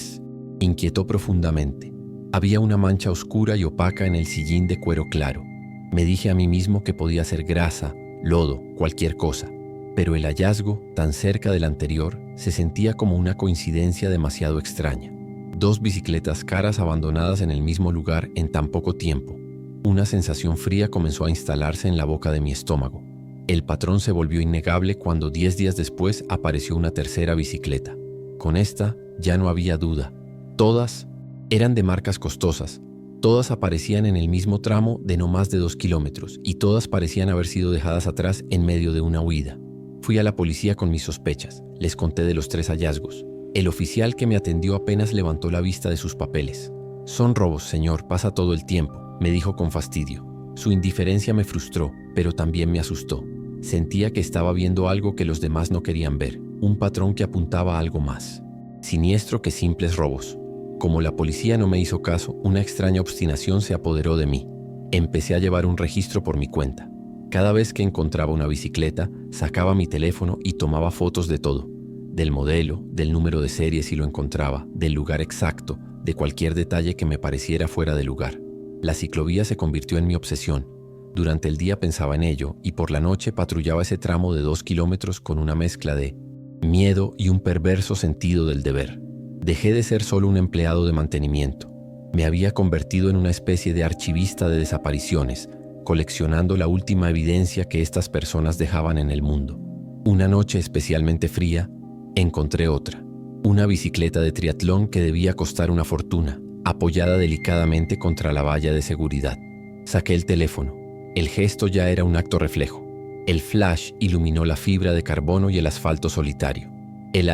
inquietó profundamente. Había una mancha oscura y opaca en el sillín de cuero claro. Me dije a mí mismo que podía ser grasa, lodo, cualquier cosa. Pero el hallazgo, tan cerca del anterior, Se sentía como una coincidencia demasiado extraña. 2 bicicletas caras abandonadas en el mismo lugar en tan poco tiempo. Una sensación fría comenzó a instalarse en la boca de mi estómago. El patrón se volvió innegable cuando 10 días después apareció una tercera bicicleta. Con esta ya no había duda. Todas eran de marcas costosas. Todas aparecían en el mismo tramo de no más de 2 kilómetros y todas parecían haber sido dejadas atrás en medio de una huida. Fui a la policía con mis sospechas. Les conté de los 3 hallazgos. El oficial que me atendió apenas levantó la vista de sus papeles. «Son robos, señor, pasa todo el tiempo», me dijo con fastidio. Su indiferencia me frustró, pero también me asustó. Sentía que estaba viendo algo que los demás no querían ver, un patrón que apuntaba a algo más siniestro que simples robos. Como la policía no me hizo caso, una extraña obstinación se apoderó de mí. Empecé a llevar un registro por mi cuenta. Cada vez que encontraba una bicicleta, sacaba mi teléfono y tomaba fotos de todo. Del modelo, del número de serie si lo encontraba, del lugar exacto, de cualquier detalle que me pareciera fuera de lugar. La ciclovía se convirtió en mi obsesión. Durante el día pensaba en ello y por la noche patrullaba ese tramo de 2 kilómetros con una mezcla de miedo y un perverso sentido del deber. Dejé de ser solo un empleado de mantenimiento. Me había convertido en una especie de archivista de desapariciones, coleccionando la última evidencia que estas personas dejaban en el mundo. Una noche especialmente fría, encontré otra. Una bicicleta de triatlón que debía costar una fortuna, apoyada delicadamente contra la valla de seguridad. Saqué el teléfono. El gesto ya era un acto reflejo. El flash iluminó la fibra de carbono y el asfalto solitario. El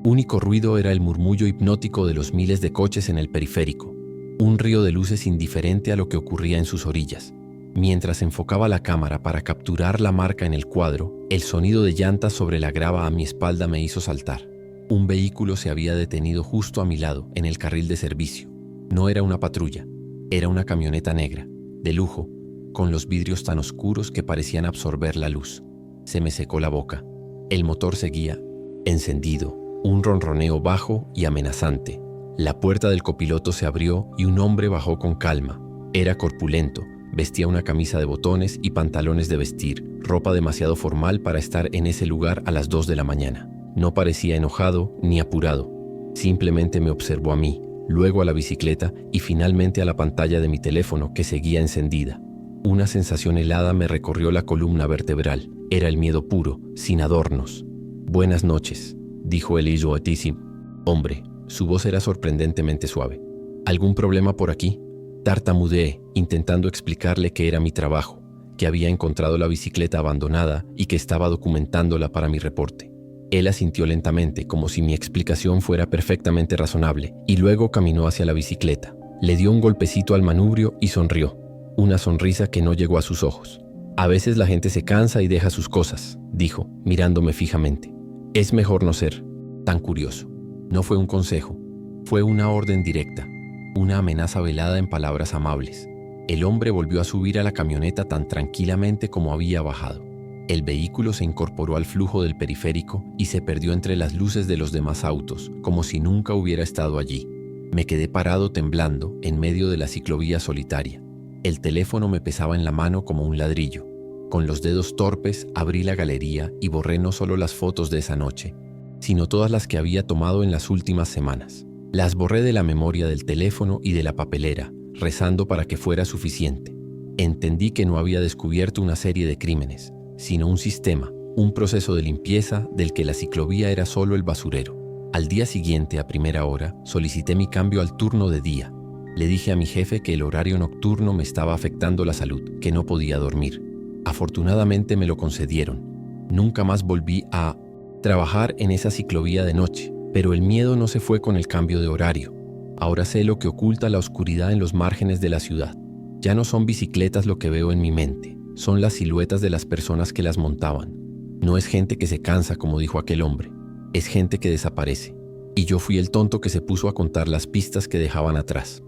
único ruido era el murmullo hipnótico de los miles de coches en el periférico, un río de luces indiferente a lo que ocurría en sus orillas. Mientras enfocaba la cámara para capturar la marca en el cuadro, el sonido de llantas sobre la grava a mi espalda me hizo saltar. Un vehículo se había detenido justo a mi lado, en el carril de servicio. No era una patrulla, era una camioneta negra, de lujo, con los vidrios tan oscuros que parecían absorber la luz. Se me secó la boca. El motor seguía encendido, un ronroneo bajo y amenazante. La puerta del copiloto se abrió y un hombre bajó con calma. Era corpulento, vestía una camisa de botones y pantalones de vestir, ropa demasiado formal para estar en ese lugar a las 2 de la mañana. No parecía enojado ni apurado. Simplemente me observó a mí, luego a la bicicleta y finalmente a la pantalla de mi teléfono que seguía encendida. Una sensación helada me recorrió la columna vertebral. Era el miedo puro, sin adornos. «Buenas noches», dijo el idiotísimo hombre. Su voz era sorprendentemente suave. «¿Algún problema por aquí?». Tartamudeé, intentando explicarle que era mi trabajo, que había encontrado la bicicleta abandonada y que estaba documentándola para mi reporte. Él asintió lentamente, como si mi explicación fuera perfectamente razonable, y luego caminó hacia la bicicleta. Le dio un golpecito al manubrio y sonrió. Una sonrisa que no llegó a sus ojos. «A veces la gente se cansa y deja sus cosas», dijo, mirándome fijamente. «Es mejor no ser tan curioso». No fue un consejo, fue una orden directa, una amenaza velada en palabras amables. El hombre volvió a subir a la camioneta tan tranquilamente como había bajado. El vehículo se incorporó al flujo del periférico y se perdió entre las luces de los demás autos, como si nunca hubiera estado allí. Me quedé parado temblando en medio de la ciclovía solitaria. El teléfono me pesaba en la mano como un ladrillo. Con los dedos torpes abrí la galería y borré no solo las fotos de esa noche, sino todas las que había tomado en las últimas semanas. Las borré de la memoria del teléfono y de la papelera, rezando para que fuera suficiente. Entendí que no había descubierto una serie de crímenes, sino un sistema, un proceso de limpieza del que la ciclovía era solo el basurero. Al día siguiente, a primera hora, solicité mi cambio al turno de día. Le dije a mi jefe que el horario nocturno me estaba afectando la salud, que no podía dormir. Afortunadamente me lo concedieron. Nunca más volví a trabajar en esa ciclovía de noche, pero el miedo no se fue con el cambio de horario. Ahora sé lo que oculta la oscuridad en los márgenes de la ciudad. Ya no son bicicletas lo que veo en mi mente, son las siluetas de las personas que las montaban. No es gente que se cansa, como dijo aquel hombre, es gente que desaparece. Y yo fui el tonto que se puso a contar las pistas que dejaban atrás.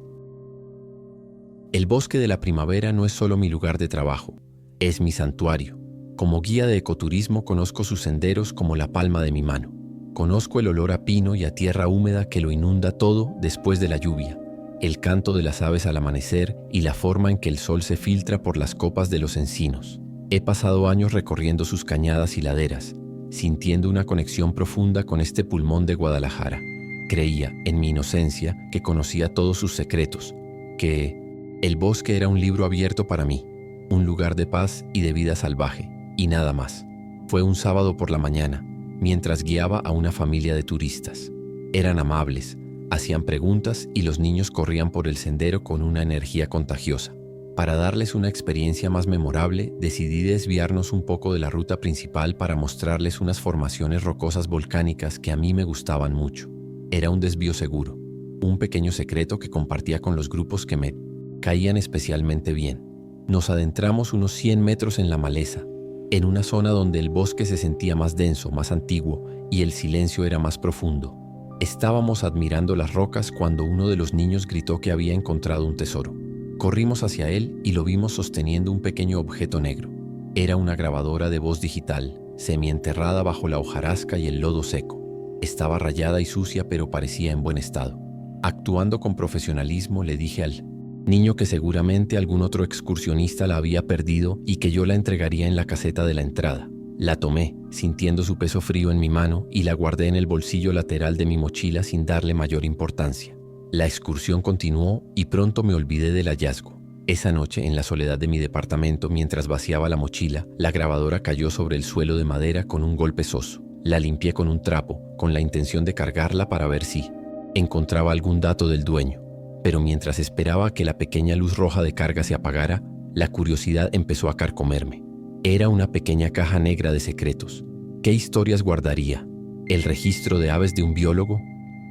El bosque de la primavera no es solo mi lugar de trabajo, es mi santuario. Como guía de ecoturismo conozco sus senderos como la palma de mi mano. Conozco el olor a pino y a tierra húmeda que lo inunda todo después de la lluvia, el canto de las aves al amanecer y la forma en que el sol se filtra por las copas de los encinos. He pasado años recorriendo sus cañadas y laderas, sintiendo una conexión profunda con este pulmón de Guadalajara. Creía, en mi inocencia, que conocía todos sus secretos, que el bosque era un libro abierto para mí, un lugar de paz y de vida salvaje, y nada más. Fue un sábado por la mañana, mientras guiaba a una familia de turistas. Eran amables, hacían preguntas y los niños corrían por el sendero con una energía contagiosa. Para darles una experiencia más memorable, decidí desviarnos un poco de la ruta principal para mostrarles unas formaciones rocosas volcánicas que a mí me gustaban mucho. Era un desvío seguro, un pequeño secreto que compartía con los grupos que me caían especialmente bien. Nos adentramos unos 100 metros en la maleza, en una zona donde el bosque se sentía más denso, más antiguo y el silencio era más profundo. Estábamos admirando las rocas cuando uno de los niños gritó que había encontrado un tesoro. Corrimos hacia él y lo vimos sosteniendo un pequeño objeto negro. Era una grabadora de voz digital, semienterrada bajo la hojarasca y el lodo seco. Estaba rayada y sucia, pero parecía en buen estado. Actuando con profesionalismo, le dije al niño que seguramente algún otro excursionista la había perdido y que yo la entregaría en la caseta de la entrada. La tomé, sintiendo su peso frío en mi mano, y la guardé en el bolsillo lateral de mi mochila sin darle mayor importancia. La excursión continuó y pronto me olvidé del hallazgo. Esa noche, en la soledad de mi departamento, mientras vaciaba la mochila, la grabadora cayó sobre el suelo de madera con un golpe soso. La limpié con un trapo, con la intención de cargarla para ver si encontraba algún dato del dueño. Pero mientras esperaba que la pequeña luz roja de carga se apagara, la curiosidad empezó a carcomerme. Era una pequeña caja negra de secretos. ¿Qué historias guardaría? ¿El registro de aves de un biólogo?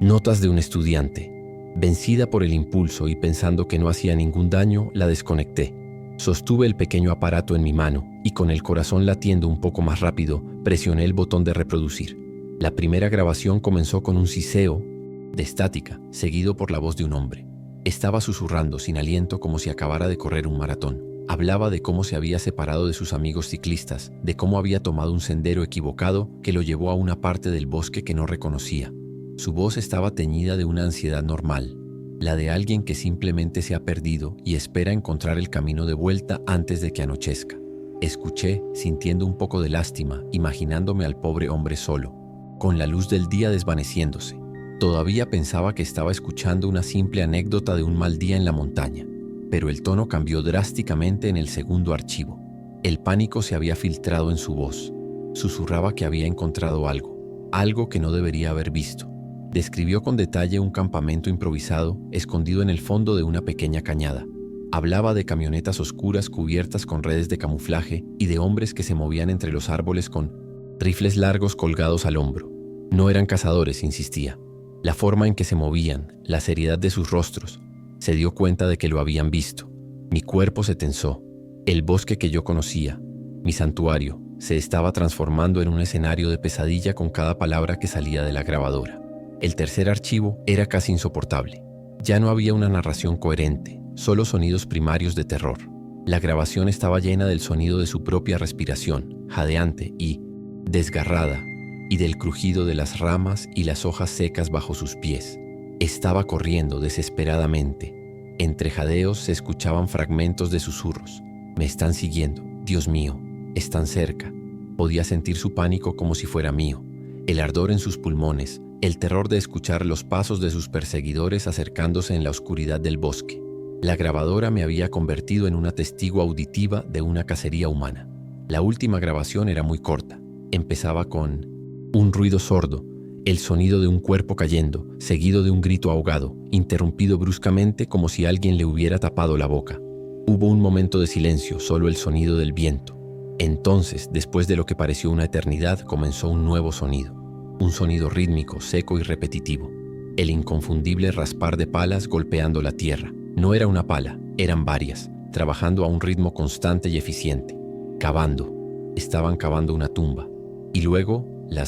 ¿Notas de un estudiante? Vencida por el impulso y pensando que no hacía ningún daño, la desconecté. Sostuve el pequeño aparato en mi mano y con el corazón latiendo un poco más rápido, presioné el botón de reproducir. La primera grabación comenzó con un siseo de estática, seguido por la voz de un hombre. Estaba susurrando sin aliento como si acabara de correr un maratón. Hablaba de cómo se había separado de sus amigos ciclistas, de cómo había tomado un sendero equivocado que lo llevó a una parte del bosque que no reconocía. Su voz estaba teñida de una ansiedad normal, la de alguien que simplemente se ha perdido y espera encontrar el camino de vuelta antes de que anochezca. Escuché, sintiendo un poco de lástima, imaginándome al pobre hombre solo, con la luz del día desvaneciéndose. Todavía pensaba que estaba escuchando una simple anécdota de un mal día en la montaña, pero el tono cambió drásticamente en el segundo archivo. El pánico se había filtrado en su voz. Susurraba que había encontrado algo que no debería haber visto. Describió con detalle un campamento improvisado, escondido en el fondo de una pequeña cañada. Hablaba de camionetas oscuras cubiertas con redes de camuflaje y de hombres que se movían entre los árboles con rifles largos colgados al hombro. No eran cazadores, insistía. La forma en que se movían, la seriedad de sus rostros. Se dio cuenta de que lo habían visto. Mi cuerpo se tensó. El bosque que yo conocía, mi santuario, se estaba transformando en un escenario de pesadilla con cada palabra que salía de la grabadora. El tercer archivo era casi insoportable. Ya no había una narración coherente, solo sonidos primarios de terror. La grabación estaba llena del sonido de su propia respiración, jadeante y desgarrada, y del crujido de las ramas y las hojas secas bajo sus pies. Estaba corriendo desesperadamente. Entre jadeos se escuchaban fragmentos de susurros. Me están siguiendo, Dios mío, están cerca. Podía sentir su pánico como si fuera mío, el ardor en sus pulmones, el terror de escuchar los pasos de sus perseguidores acercándose en la oscuridad del bosque. La grabadora me había convertido en una testigo auditiva de una cacería humana. La última grabación era muy corta. Empezaba con un ruido sordo, el sonido de un cuerpo cayendo, seguido de un grito ahogado, interrumpido bruscamente como si alguien le hubiera tapado la boca. Hubo un momento de silencio, solo el sonido del viento. Entonces, después de lo que pareció una eternidad, comenzó un nuevo sonido. Un sonido rítmico, seco y repetitivo. El inconfundible raspar de palas golpeando la tierra. No era una pala, eran varias, trabajando a un ritmo constante y eficiente. Cavando. Estaban cavando una tumba. Y luego, la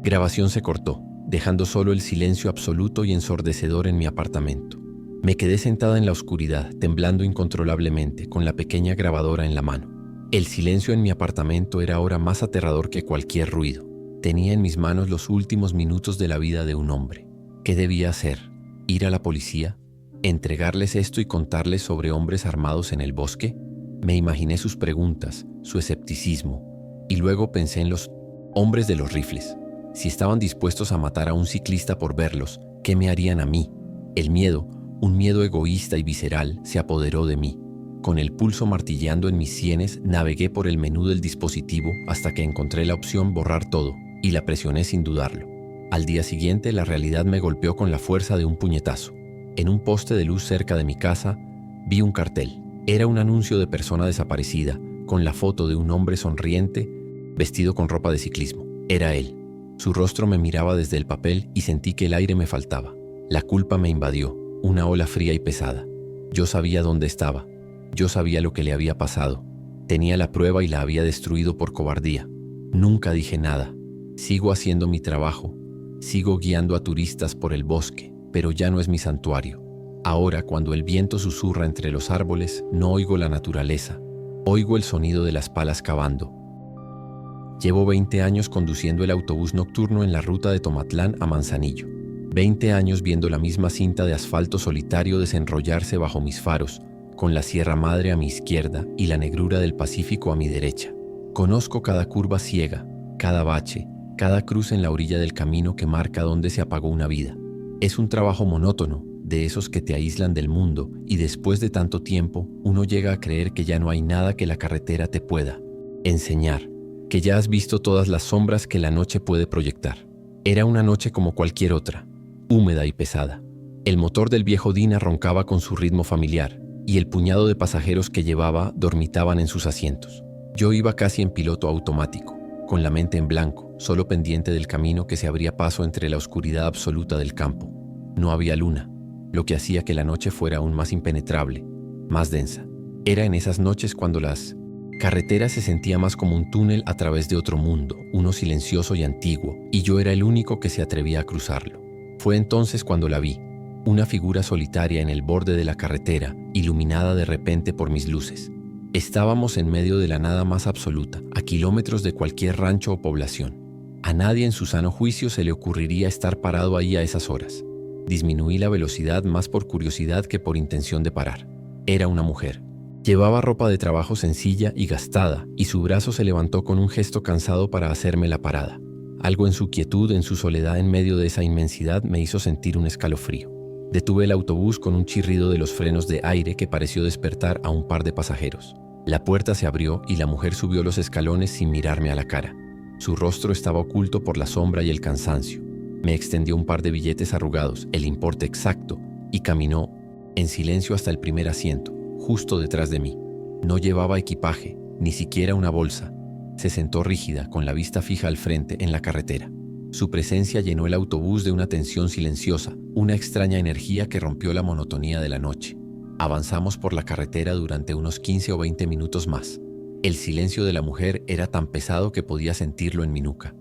grabación se cortó, dejando solo el silencio absoluto y ensordecedor en mi apartamento. Me quedé sentada en la oscuridad, temblando incontrolablemente, con la pequeña grabadora en la mano. El silencio en mi apartamento era ahora más aterrador que cualquier ruido. Tenía en mis manos los últimos minutos de la vida de un hombre. ¿Qué debía hacer? ¿Ir a la policía? ¿Entregarles esto y contarles sobre hombres armados en el bosque? Me imaginé sus preguntas, su escepticismo, y luego pensé en los Hombres de los rifles. Si estaban dispuestos a matar a un ciclista por verlos, ¿qué me harían a mí? El miedo, un miedo egoísta y visceral, se apoderó de mí. Con el pulso martilleando en mis sienes, navegué por el menú del dispositivo hasta que encontré la opción borrar todo, y la presioné sin dudarlo. Al día siguiente, la realidad me golpeó con la fuerza de un puñetazo. En un poste de luz cerca de mi casa, vi un cartel. Era un anuncio de persona desaparecida, con la foto de un hombre sonriente, vestido con ropa de ciclismo. Era él. Su rostro me miraba desde el papel y sentí que el aire me faltaba. La culpa me invadió, una ola fría y pesada. Yo sabía dónde estaba. Yo sabía lo que le había pasado. Tenía la prueba y la había destruido por cobardía. Nunca dije nada. Sigo haciendo mi trabajo. Sigo guiando a turistas por el bosque, pero ya no es mi santuario. Ahora, cuando el viento susurra entre los árboles, no oigo la naturaleza. Oigo el sonido de las palas cavando. Llevo 20 años conduciendo el autobús nocturno en la ruta de Tomatlán a Manzanillo. 20 años viendo la misma cinta de asfalto solitario desenrollarse bajo mis faros, con la Sierra Madre a mi izquierda y la negrura del Pacífico a mi derecha. Conozco cada curva ciega, cada bache, cada cruz en la orilla del camino que marca dónde se apagó una vida. Es un trabajo monótono, de esos que te aíslan del mundo, y después de tanto tiempo, uno llega a creer que ya no hay nada que la carretera te pueda enseñar, que ya has visto todas las sombras que la noche puede proyectar. Era una noche como cualquier otra, húmeda y pesada. El motor del viejo Dina roncaba con su ritmo familiar, y el puñado de pasajeros que llevaba dormitaban en sus asientos. Yo iba casi en piloto automático, con la mente en blanco, solo pendiente del camino que se abría paso entre la oscuridad absoluta del campo. No había luna, lo que hacía que la noche fuera aún más impenetrable, más densa. Era en esas noches cuando las carreteras se sentía más como un túnel a través de otro mundo, uno silencioso y antiguo, y yo era el único que se atrevía a cruzarlo. Fue entonces cuando la vi, una figura solitaria en el borde de la carretera, iluminada de repente por mis luces. Estábamos en medio de la nada más absoluta, a kilómetros de cualquier rancho o población. A nadie en su sano juicio se le ocurriría estar parado ahí a esas horas. Disminuí la velocidad más por curiosidad que por intención de parar. Era una mujer. Llevaba ropa de trabajo sencilla y gastada, y su brazo se levantó con un gesto cansado para hacerme la parada. Algo en su quietud, en su soledad en medio de esa inmensidad, me hizo sentir un escalofrío. Detuve el autobús con un chirrido de los frenos de aire que pareció despertar a un par de pasajeros. La puerta se abrió y la mujer subió los escalones sin mirarme a la cara. Su rostro estaba oculto por la sombra y el cansancio. Me extendió un par de billetes arrugados, el importe exacto, y caminó en silencio hasta el primer asiento, justo detrás de mí. No llevaba equipaje, ni siquiera una bolsa. Se sentó rígida, con la vista fija al frente, en la carretera. Su presencia llenó el autobús de una tensión silenciosa, una extraña energía que rompió la monotonía de la noche. Avanzamos por la carretera durante unos 15 o 20 minutos más. El silencio de la mujer era tan pesado que podía sentirlo en mi nuca.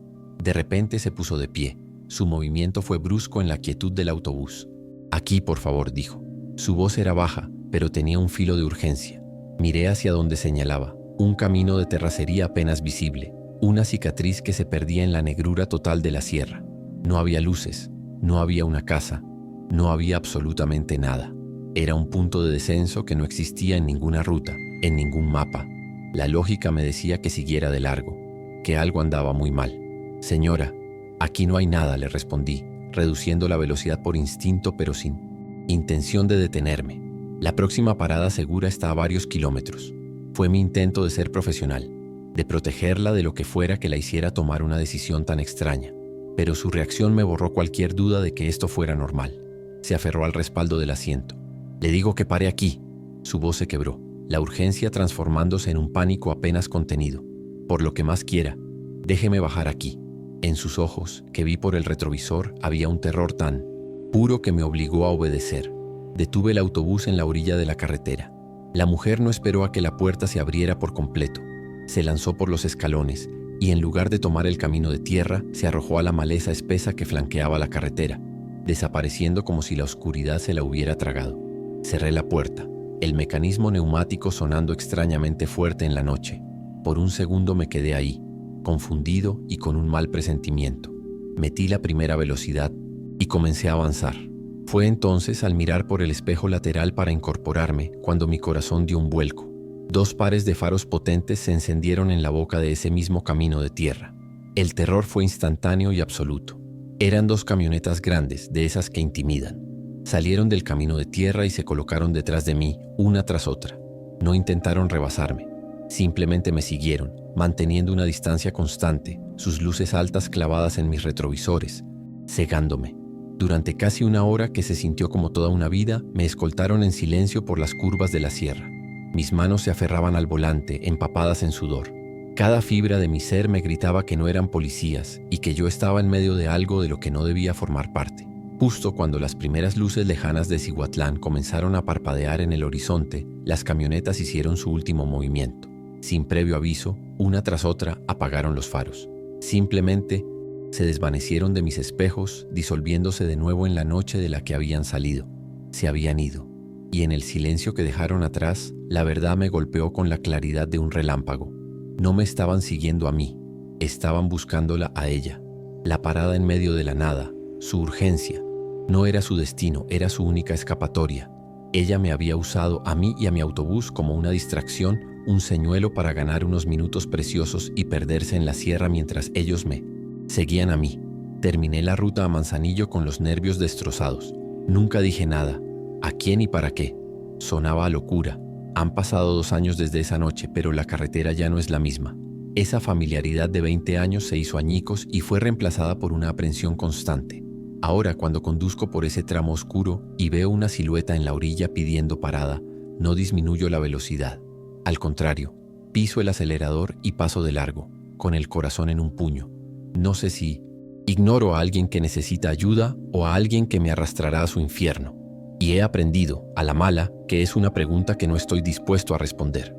De repente se puso de pie. Su movimiento fue brusco en la quietud del autobús. «Aquí, por favor», dijo. Su voz era baja, pero tenía un filo de urgencia. Miré hacia donde señalaba, un camino de terracería apenas visible, una cicatriz que se perdía en la negrura total de la sierra. No había luces, no había una casa, no había absolutamente nada. Era un punto de descenso que no existía en ninguna ruta, en ningún mapa. La lógica me decía que siguiera de largo, que algo andaba muy mal. «Señora, aquí no hay nada», le respondí, reduciendo la velocidad por instinto pero sin intención de detenerme. La próxima parada segura está a varios kilómetros. Fue mi intento de ser profesional, de protegerla de lo que fuera que la hiciera tomar una decisión tan extraña. Pero su reacción me borró cualquier duda de que esto fuera normal. Se aferró al respaldo del asiento. «Le digo que pare aquí». Su voz se quebró, la urgencia transformándose en un pánico apenas contenido. «Por lo que más quiera, déjeme bajar aquí». En sus ojos, que vi por el retrovisor, había un terror tan puro que me obligó a obedecer. Detuve el autobús en la orilla de la carretera. La mujer no esperó a que la puerta se abriera por completo. Se lanzó por los escalones y, en lugar de tomar el camino de tierra, se arrojó a la maleza espesa que flanqueaba la carretera, desapareciendo como si la oscuridad se la hubiera tragado. Cerré la puerta, el mecanismo neumático sonando extrañamente fuerte en la noche. Por un segundo me quedé ahí, confundido y con un mal presentimiento. Metí la primera velocidad y comencé a avanzar. Fue entonces, al mirar por el espejo lateral para incorporarme, cuando mi corazón dio un vuelco. 2 pares de faros potentes se encendieron en la boca de ese mismo camino de tierra. El terror fue instantáneo y absoluto. Eran 2 camionetas grandes, de esas que intimidan. Salieron del camino de tierra y se colocaron detrás de mí, una tras otra. No intentaron rebasarme. Simplemente me siguieron, manteniendo una distancia constante, sus luces altas clavadas en mis retrovisores, cegándome. Durante casi una hora, que se sintió como toda una vida, me escoltaron en silencio por las curvas de la sierra. Mis manos se aferraban al volante, empapadas en sudor. Cada fibra de mi ser me gritaba que no eran policías y que yo estaba en medio de algo de lo que no debía formar parte. Justo cuando las primeras luces lejanas de Cihuatlán comenzaron a parpadear en el horizonte, las camionetas hicieron su último movimiento. Sin previo aviso, una tras otra apagaron los faros. Simplemente se desvanecieron de mis espejos, disolviéndose de nuevo en la noche de la que habían salido. Se habían ido. Y en el silencio que dejaron atrás, la verdad me golpeó con la claridad de un relámpago. No me estaban siguiendo a mí, estaban buscándola a ella. La parada en medio de la nada, su urgencia, no era su destino, era su única escapatoria. Ella me había usado a mí y a mi autobús como una distracción, un señuelo para ganar unos minutos preciosos y perderse en la sierra mientras ellos me seguían a mí. Terminé la ruta a Manzanillo con los nervios destrozados. Nunca dije nada. ¿A quién y para qué? Sonaba a locura. Han pasado 2 años desde esa noche, pero la carretera ya no es la misma. Esa familiaridad de 20 años se hizo añicos y fue reemplazada por una aprensión constante. Ahora, cuando conduzco por ese tramo oscuro y veo una silueta en la orilla pidiendo parada, no disminuyo la velocidad. Al contrario, piso el acelerador y paso de largo, con el corazón en un puño. No sé si ignoro a alguien que necesita ayuda o a alguien que me arrastrará a su infierno. Y he aprendido, a la mala, que es una pregunta que no estoy dispuesto a responder.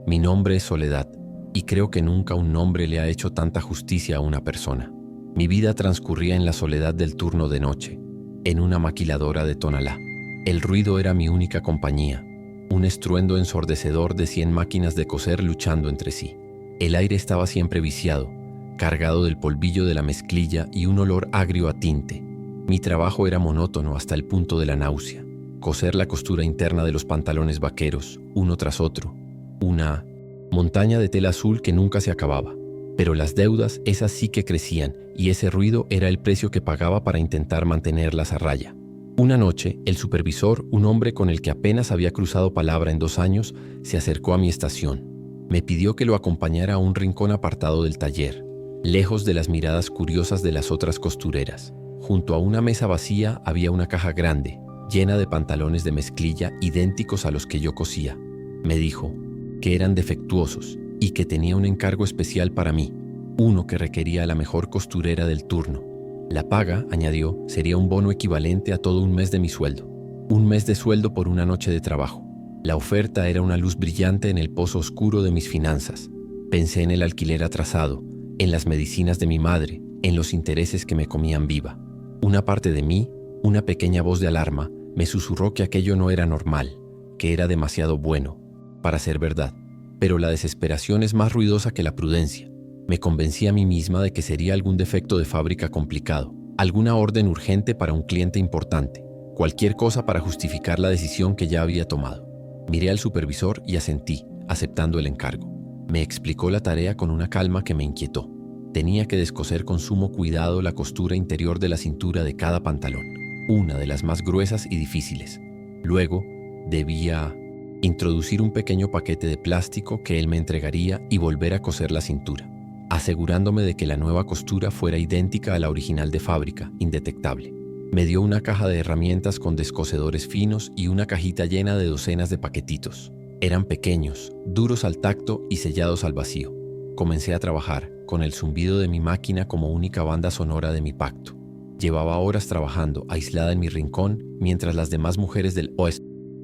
Mi nombre es Soledad, y creo que nunca un nombre le ha hecho tanta justicia a una persona. Mi vida transcurría en la soledad del turno de noche, en una maquiladora de Tonalá. El ruido era mi única compañía, un estruendo ensordecedor de 100 máquinas de coser luchando entre sí. El aire estaba siempre viciado, cargado del polvillo de la mezclilla y un olor agrio a tinte. Mi trabajo era monótono hasta el punto de la náusea. Coser la costura interna de los pantalones vaqueros, uno tras otro. Una montaña de tela azul que nunca se acababa. Pero las deudas, esas sí que crecían, y ese ruido era el precio que pagaba para intentar mantenerlas a raya. Una noche, el supervisor, un hombre con el que apenas había cruzado palabra en 2 años, se acercó a mi estación. Me pidió que lo acompañara a un rincón apartado del taller, lejos de las miradas curiosas de las otras costureras. Junto a una mesa vacía había una caja grande, llena de pantalones de mezclilla idénticos a los que yo cosía. Me dijo que eran defectuosos y que tenía un encargo especial para mí, uno que requería a la mejor costurera del turno. La paga, añadió, sería un bono equivalente a todo un mes de mi sueldo. Un mes de sueldo por una noche de trabajo. La oferta era una luz brillante en el pozo oscuro de mis finanzas. Pensé en el alquiler atrasado, en las medicinas de mi madre, en los intereses que me comían viva. Una parte de mí, una pequeña voz de alarma, me susurró que aquello no era normal, que era demasiado bueno para ser verdad. Pero la desesperación es más ruidosa que la prudencia. Me convencí a mí misma de que sería algún defecto de fábrica complicado, alguna orden urgente para un cliente importante, cualquier cosa para justificar la decisión que ya había tomado. Miré al supervisor y asentí, aceptando el encargo. Me explicó la tarea con una calma que me inquietó. Tenía que descoser con sumo cuidado la costura interior de la cintura de cada pantalón, una de las más gruesas y difíciles. Luego, debía introducir un pequeño paquete de plástico que él me entregaría y volver a coser la cintura, asegurándome de que la nueva costura fuera idéntica a la original de fábrica, indetectable. Me dio una caja de herramientas con descosedores finos y una cajita llena de docenas de paquetitos. Eran pequeños, duros al tacto y sellados al vacío. Comencé a trabajar, con el zumbido de mi máquina como única banda sonora de mi pacto. Llevaba horas trabajando, aislada en mi rincón, mientras las demás mujeres del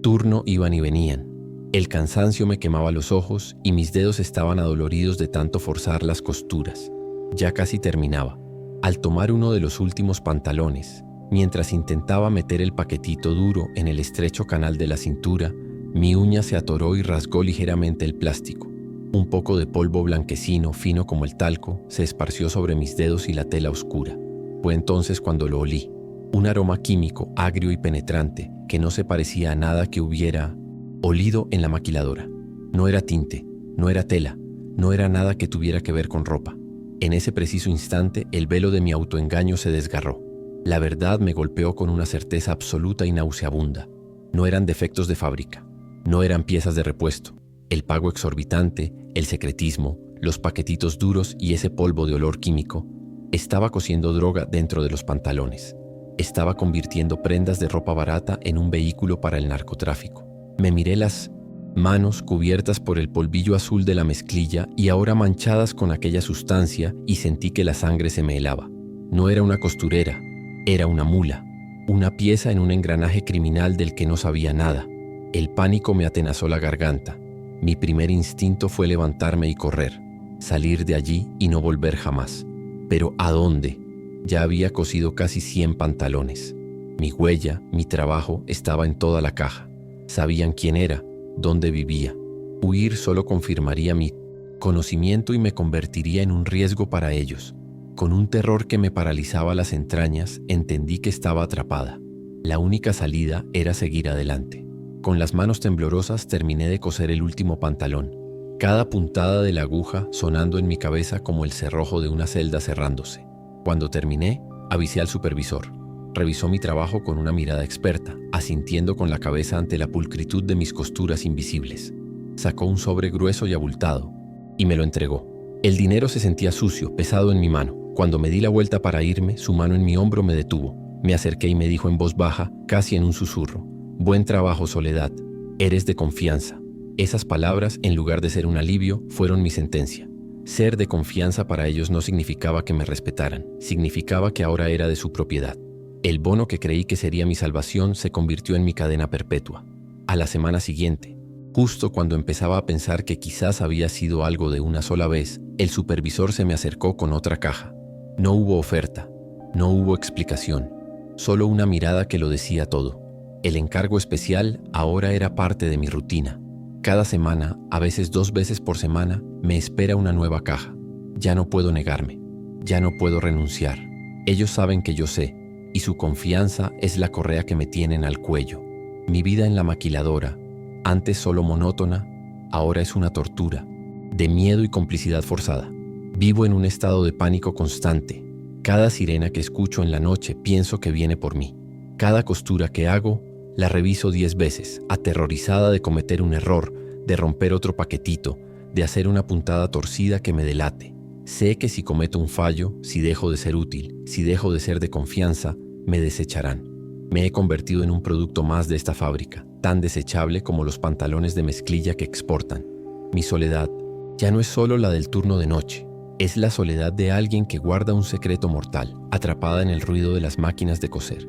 turno iban y venían. El cansancio me quemaba los ojos y mis dedos estaban adoloridos de tanto forzar las costuras. Ya casi terminaba. Al tomar uno de los últimos pantalones, mientras intentaba meter el paquetito duro en el estrecho canal de la cintura, mi uña se atoró y rasgó ligeramente el plástico. Un poco de polvo blanquecino, fino como el talco, se esparció sobre mis dedos y la tela oscura. Fue entonces cuando lo olí. Un aroma químico, agrio y penetrante, que no se parecía a nada que hubiera olido en la maquiladora. No era tinte, no era tela, no era nada que tuviera que ver con ropa. En ese preciso instante, el velo de mi autoengaño se desgarró. La verdad me golpeó con una certeza absoluta y nauseabunda. No eran defectos de fábrica, no eran piezas de repuesto. El pago exorbitante, el secretismo, los paquetitos duros y ese polvo de olor químico. Estaba cociendo droga dentro de los pantalones. Estaba convirtiendo prendas de ropa barata en un vehículo para el narcotráfico. Me miré las manos cubiertas por el polvillo azul de la mezclilla y ahora manchadas con aquella sustancia, y sentí que la sangre se me helaba. No era una costurera, era una mula, una pieza en un engranaje criminal del que no sabía nada. El pánico me atenazó la garganta. Mi primer instinto fue levantarme y correr, salir de allí y no volver jamás. ¿Pero a dónde? Ya había cosido casi 100 pantalones. Mi huella, mi trabajo estaba en toda la caja. Sabían quién era, dónde vivía. Huir solo confirmaría mi conocimiento y me convertiría en un riesgo para ellos. Con un terror que me paralizaba las entrañas, entendí que estaba atrapada. La única salida era seguir adelante. Con las manos temblorosas terminé de coser el último pantalón, cada puntada de la aguja sonando en mi cabeza como el cerrojo de una celda cerrándose. Cuando terminé, avisé al supervisor. Revisó mi trabajo con una mirada experta, asintiendo con la cabeza ante la pulcritud de mis costuras invisibles. Sacó un sobre grueso y abultado y me lo entregó. El dinero se sentía sucio, pesado en mi mano. Cuando me di la vuelta para irme, su mano en mi hombro me detuvo. Me acerqué y me dijo en voz baja, casi en un susurro: «Buen trabajo, Soledad. Eres de confianza». Esas palabras, en lugar de ser un alivio, fueron mi sentencia. Ser de confianza para ellos no significaba que me respetaran, significaba que ahora era de su propiedad. El bono que creí que sería mi salvación se convirtió en mi cadena perpetua. A la semana siguiente, justo cuando empezaba a pensar que quizás había sido algo de una sola vez, el supervisor se me acercó con otra caja. No hubo oferta, no hubo explicación, solo una mirada que lo decía todo. El encargo especial ahora era parte de mi rutina. Cada semana, a veces 2 veces por semana, me espera una nueva caja. Ya no puedo negarme, ya no puedo renunciar. Ellos saben que yo sé, y su confianza es la correa que me tienen al cuello. Mi vida en la maquiladora, antes solo monótona, ahora es una tortura, de miedo y complicidad forzada. Vivo en un estado de pánico constante. Cada sirena que escucho en la noche pienso que viene por mí. Cada costura que hago, la reviso 10 veces, aterrorizada de cometer un error, de romper otro paquetito, de hacer una puntada torcida que me delate. Sé que si cometo un fallo, si dejo de ser útil, si dejo de ser de confianza, me desecharán. Me he convertido en un producto más de esta fábrica, tan desechable como los pantalones de mezclilla que exportan. Mi soledad ya no es solo la del turno de noche, es la soledad de alguien que guarda un secreto mortal, atrapada en el ruido de las máquinas de coser.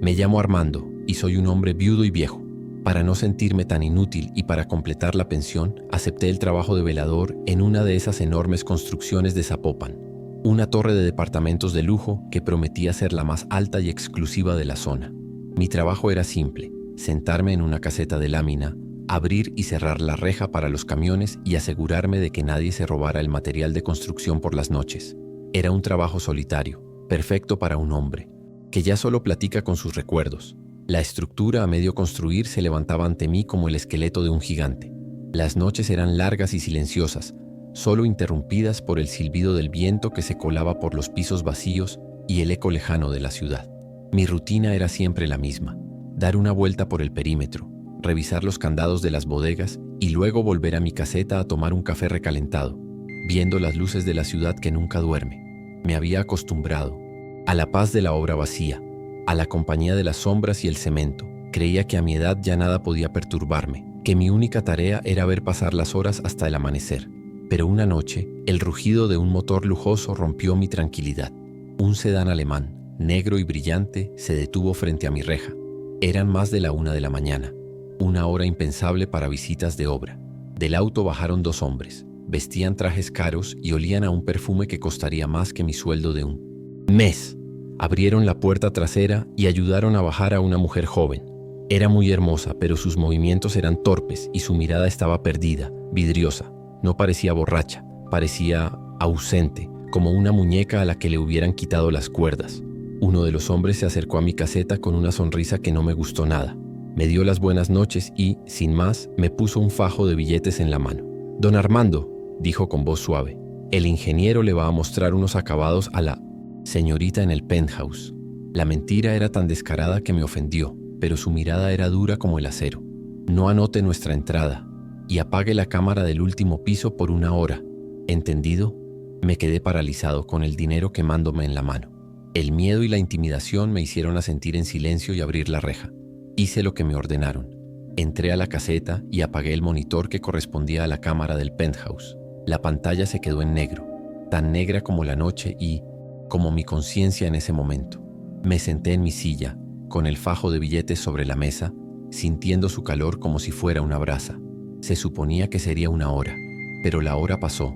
Me llamo Armando y soy un hombre viudo y viejo. Para no sentirme tan inútil y para completar la pensión, acepté el trabajo de velador en una de esas enormes construcciones de Zapopan, una torre de departamentos de lujo que prometía ser la más alta y exclusiva de la zona. Mi trabajo era simple: sentarme en una caseta de lámina, abrir y cerrar la reja para los camiones y asegurarme de que nadie se robara el material de construcción por las noches. Era un trabajo solitario, perfecto para un hombre, que ya solo platica con sus recuerdos. La estructura a medio construir se levantaba ante mí como el esqueleto de un gigante. Las noches eran largas y silenciosas, solo interrumpidas por el silbido del viento que se colaba por los pisos vacíos y el eco lejano de la ciudad. Mi rutina era siempre la misma: dar una vuelta por el perímetro, revisar los candados de las bodegas y luego volver a mi caseta a tomar un café recalentado, viendo las luces de la ciudad que nunca duerme. Me había acostumbrado a la paz de la obra vacía, a la compañía de las sombras y el cemento. Creía que a mi edad ya nada podía perturbarme, que mi única tarea era ver pasar las horas hasta el amanecer. Pero una noche, el rugido de un motor lujoso rompió mi tranquilidad. Un sedán alemán, negro y brillante, se detuvo frente a mi reja. Eran más de la 1 de la mañana, una hora impensable para visitas de obra. Del auto bajaron 2 hombres. Vestían trajes caros y olían a un perfume que costaría más que mi sueldo de un mes. Abrieron la puerta trasera y ayudaron a bajar a una mujer joven. Era muy hermosa, pero sus movimientos eran torpes y su mirada estaba perdida, vidriosa. No parecía borracha, parecía ausente, como una muñeca a la que le hubieran quitado las cuerdas. Uno de los hombres se acercó a mi caseta con una sonrisa que no me gustó nada. Me dio las buenas noches y, sin más, me puso un fajo de billetes en la mano. «Don Armando», dijo con voz suave, El ingeniero le va a mostrar unos acabados a la señorita en el penthouse. La mentira era tan descarada que me ofendió, pero su mirada era dura como el acero. No anote nuestra entrada y apague la cámara del último piso por 1 hora. ¿Entendido? Me quedé paralizado con el dinero quemándome en la mano. El miedo y la intimidación me hicieron asentir en silencio y abrir la reja. Hice lo que me ordenaron. Entré a la caseta y apagué el monitor que correspondía a la cámara del penthouse. La pantalla se quedó en negro, tan negra como la noche y como mi conciencia en ese momento. Me senté en mi silla, con el fajo de billetes sobre la mesa, sintiendo su calor como si fuera una brasa. Se suponía que sería 1 hora, pero la hora pasó,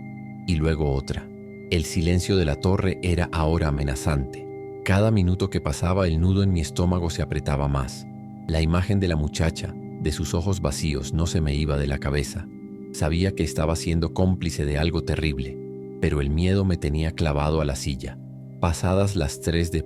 y luego otra. El silencio de la torre era ahora amenazante. Cada minuto que pasaba el nudo en mi estómago se apretaba más. La imagen de la muchacha, de sus ojos vacíos, no se me iba de la cabeza. Sabía que estaba siendo cómplice de algo terrible, pero el miedo me tenía clavado a la silla. Pasadas las 3 de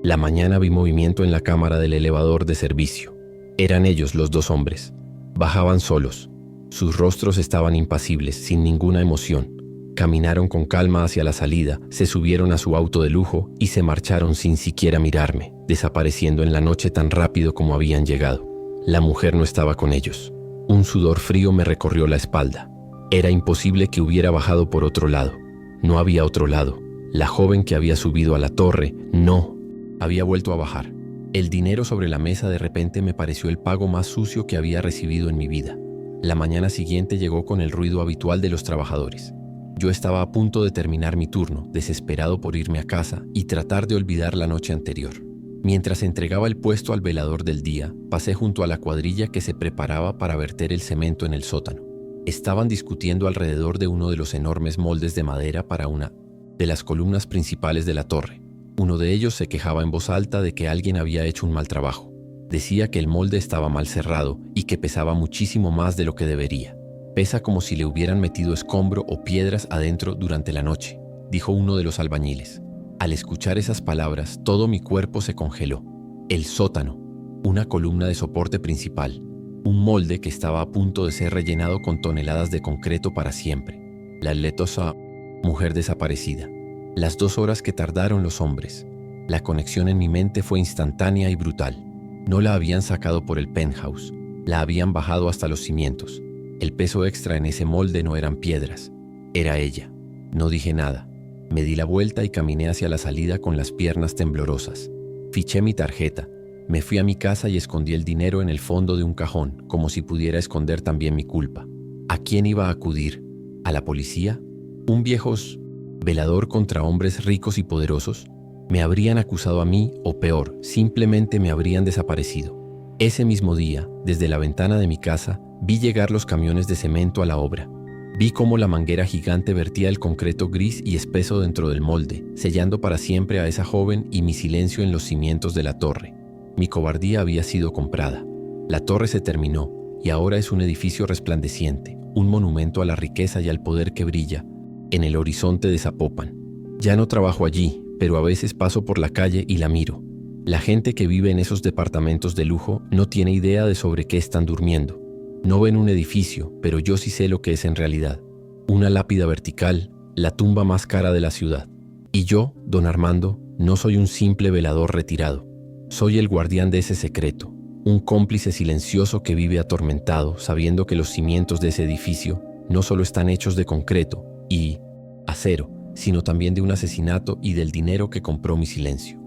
la mañana vi movimiento en la cámara del elevador de servicio. Eran ellos los 2 hombres. Bajaban solos. Sus rostros estaban impasibles, sin ninguna emoción. Caminaron con calma hacia la salida, se subieron a su auto de lujo y se marcharon sin siquiera mirarme, desapareciendo en la noche tan rápido como habían llegado. La mujer no estaba con ellos. Un sudor frío me recorrió la espalda. Era imposible que hubiera bajado por otro lado. No había otro lado. La joven que había subido a la torre no había vuelto a bajar. El dinero sobre la mesa de repente me pareció el pago más sucio que había recibido en mi vida. La mañana siguiente llegó con el ruido habitual de los trabajadores. Yo estaba a punto de terminar mi turno, desesperado por irme a casa y tratar de olvidar la noche anterior. Mientras entregaba el puesto al velador del día, pasé junto a la cuadrilla que se preparaba para verter el cemento en el sótano. Estaban discutiendo alrededor de uno de los enormes moldes de madera para una de las columnas principales de la torre. Uno de ellos se quejaba en voz alta de que alguien había hecho un mal trabajo. Decía que el molde estaba mal cerrado y que pesaba muchísimo más de lo que debería. Pesa como si le hubieran metido escombro o piedras adentro durante la noche, dijo uno de los albañiles. Al escuchar esas palabras, todo mi cuerpo se congeló. El sótano, una columna de soporte principal, un molde que estaba a punto de ser rellenado con toneladas de concreto para siempre. La atletosa mujer desaparecida. Las 2 horas que tardaron los hombres. La conexión en mi mente fue instantánea y brutal. No la habían sacado por el penthouse, la habían bajado hasta los cimientos. El peso extra en ese molde no eran piedras, era ella. No dije nada. Me di la vuelta y caminé hacia la salida con las piernas temblorosas. Fiché mi tarjeta. Me fui a mi casa y escondí el dinero en el fondo de un cajón, como si pudiera esconder también mi culpa. ¿A quién iba a acudir? ¿A la policía? ¿Un viejo velador contra hombres ricos y poderosos? Me habrían acusado a mí, o peor, simplemente me habrían desaparecido. Ese mismo día, desde la ventana de mi casa, vi llegar los camiones de cemento a la obra. Vi cómo la manguera gigante vertía el concreto gris y espeso dentro del molde, sellando para siempre a esa joven y mi silencio en los cimientos de la torre. Mi cobardía había sido comprada. La torre se terminó y ahora es un edificio resplandeciente, un monumento a la riqueza y al poder que brilla en el horizonte de Zapopan. Ya no trabajo allí, pero a veces paso por la calle y la miro. La gente que vive en esos departamentos de lujo no tiene idea de sobre qué están durmiendo. No ven un edificio, pero yo sí sé lo que es en realidad. Una lápida vertical, la tumba más cara de la ciudad. Y yo, don Armando, no soy un simple velador retirado. Soy el guardián de ese secreto, un cómplice silencioso que vive atormentado, sabiendo que los cimientos de ese edificio no solo están hechos de concreto y acero, sino también de un asesinato y del dinero que compró mi silencio.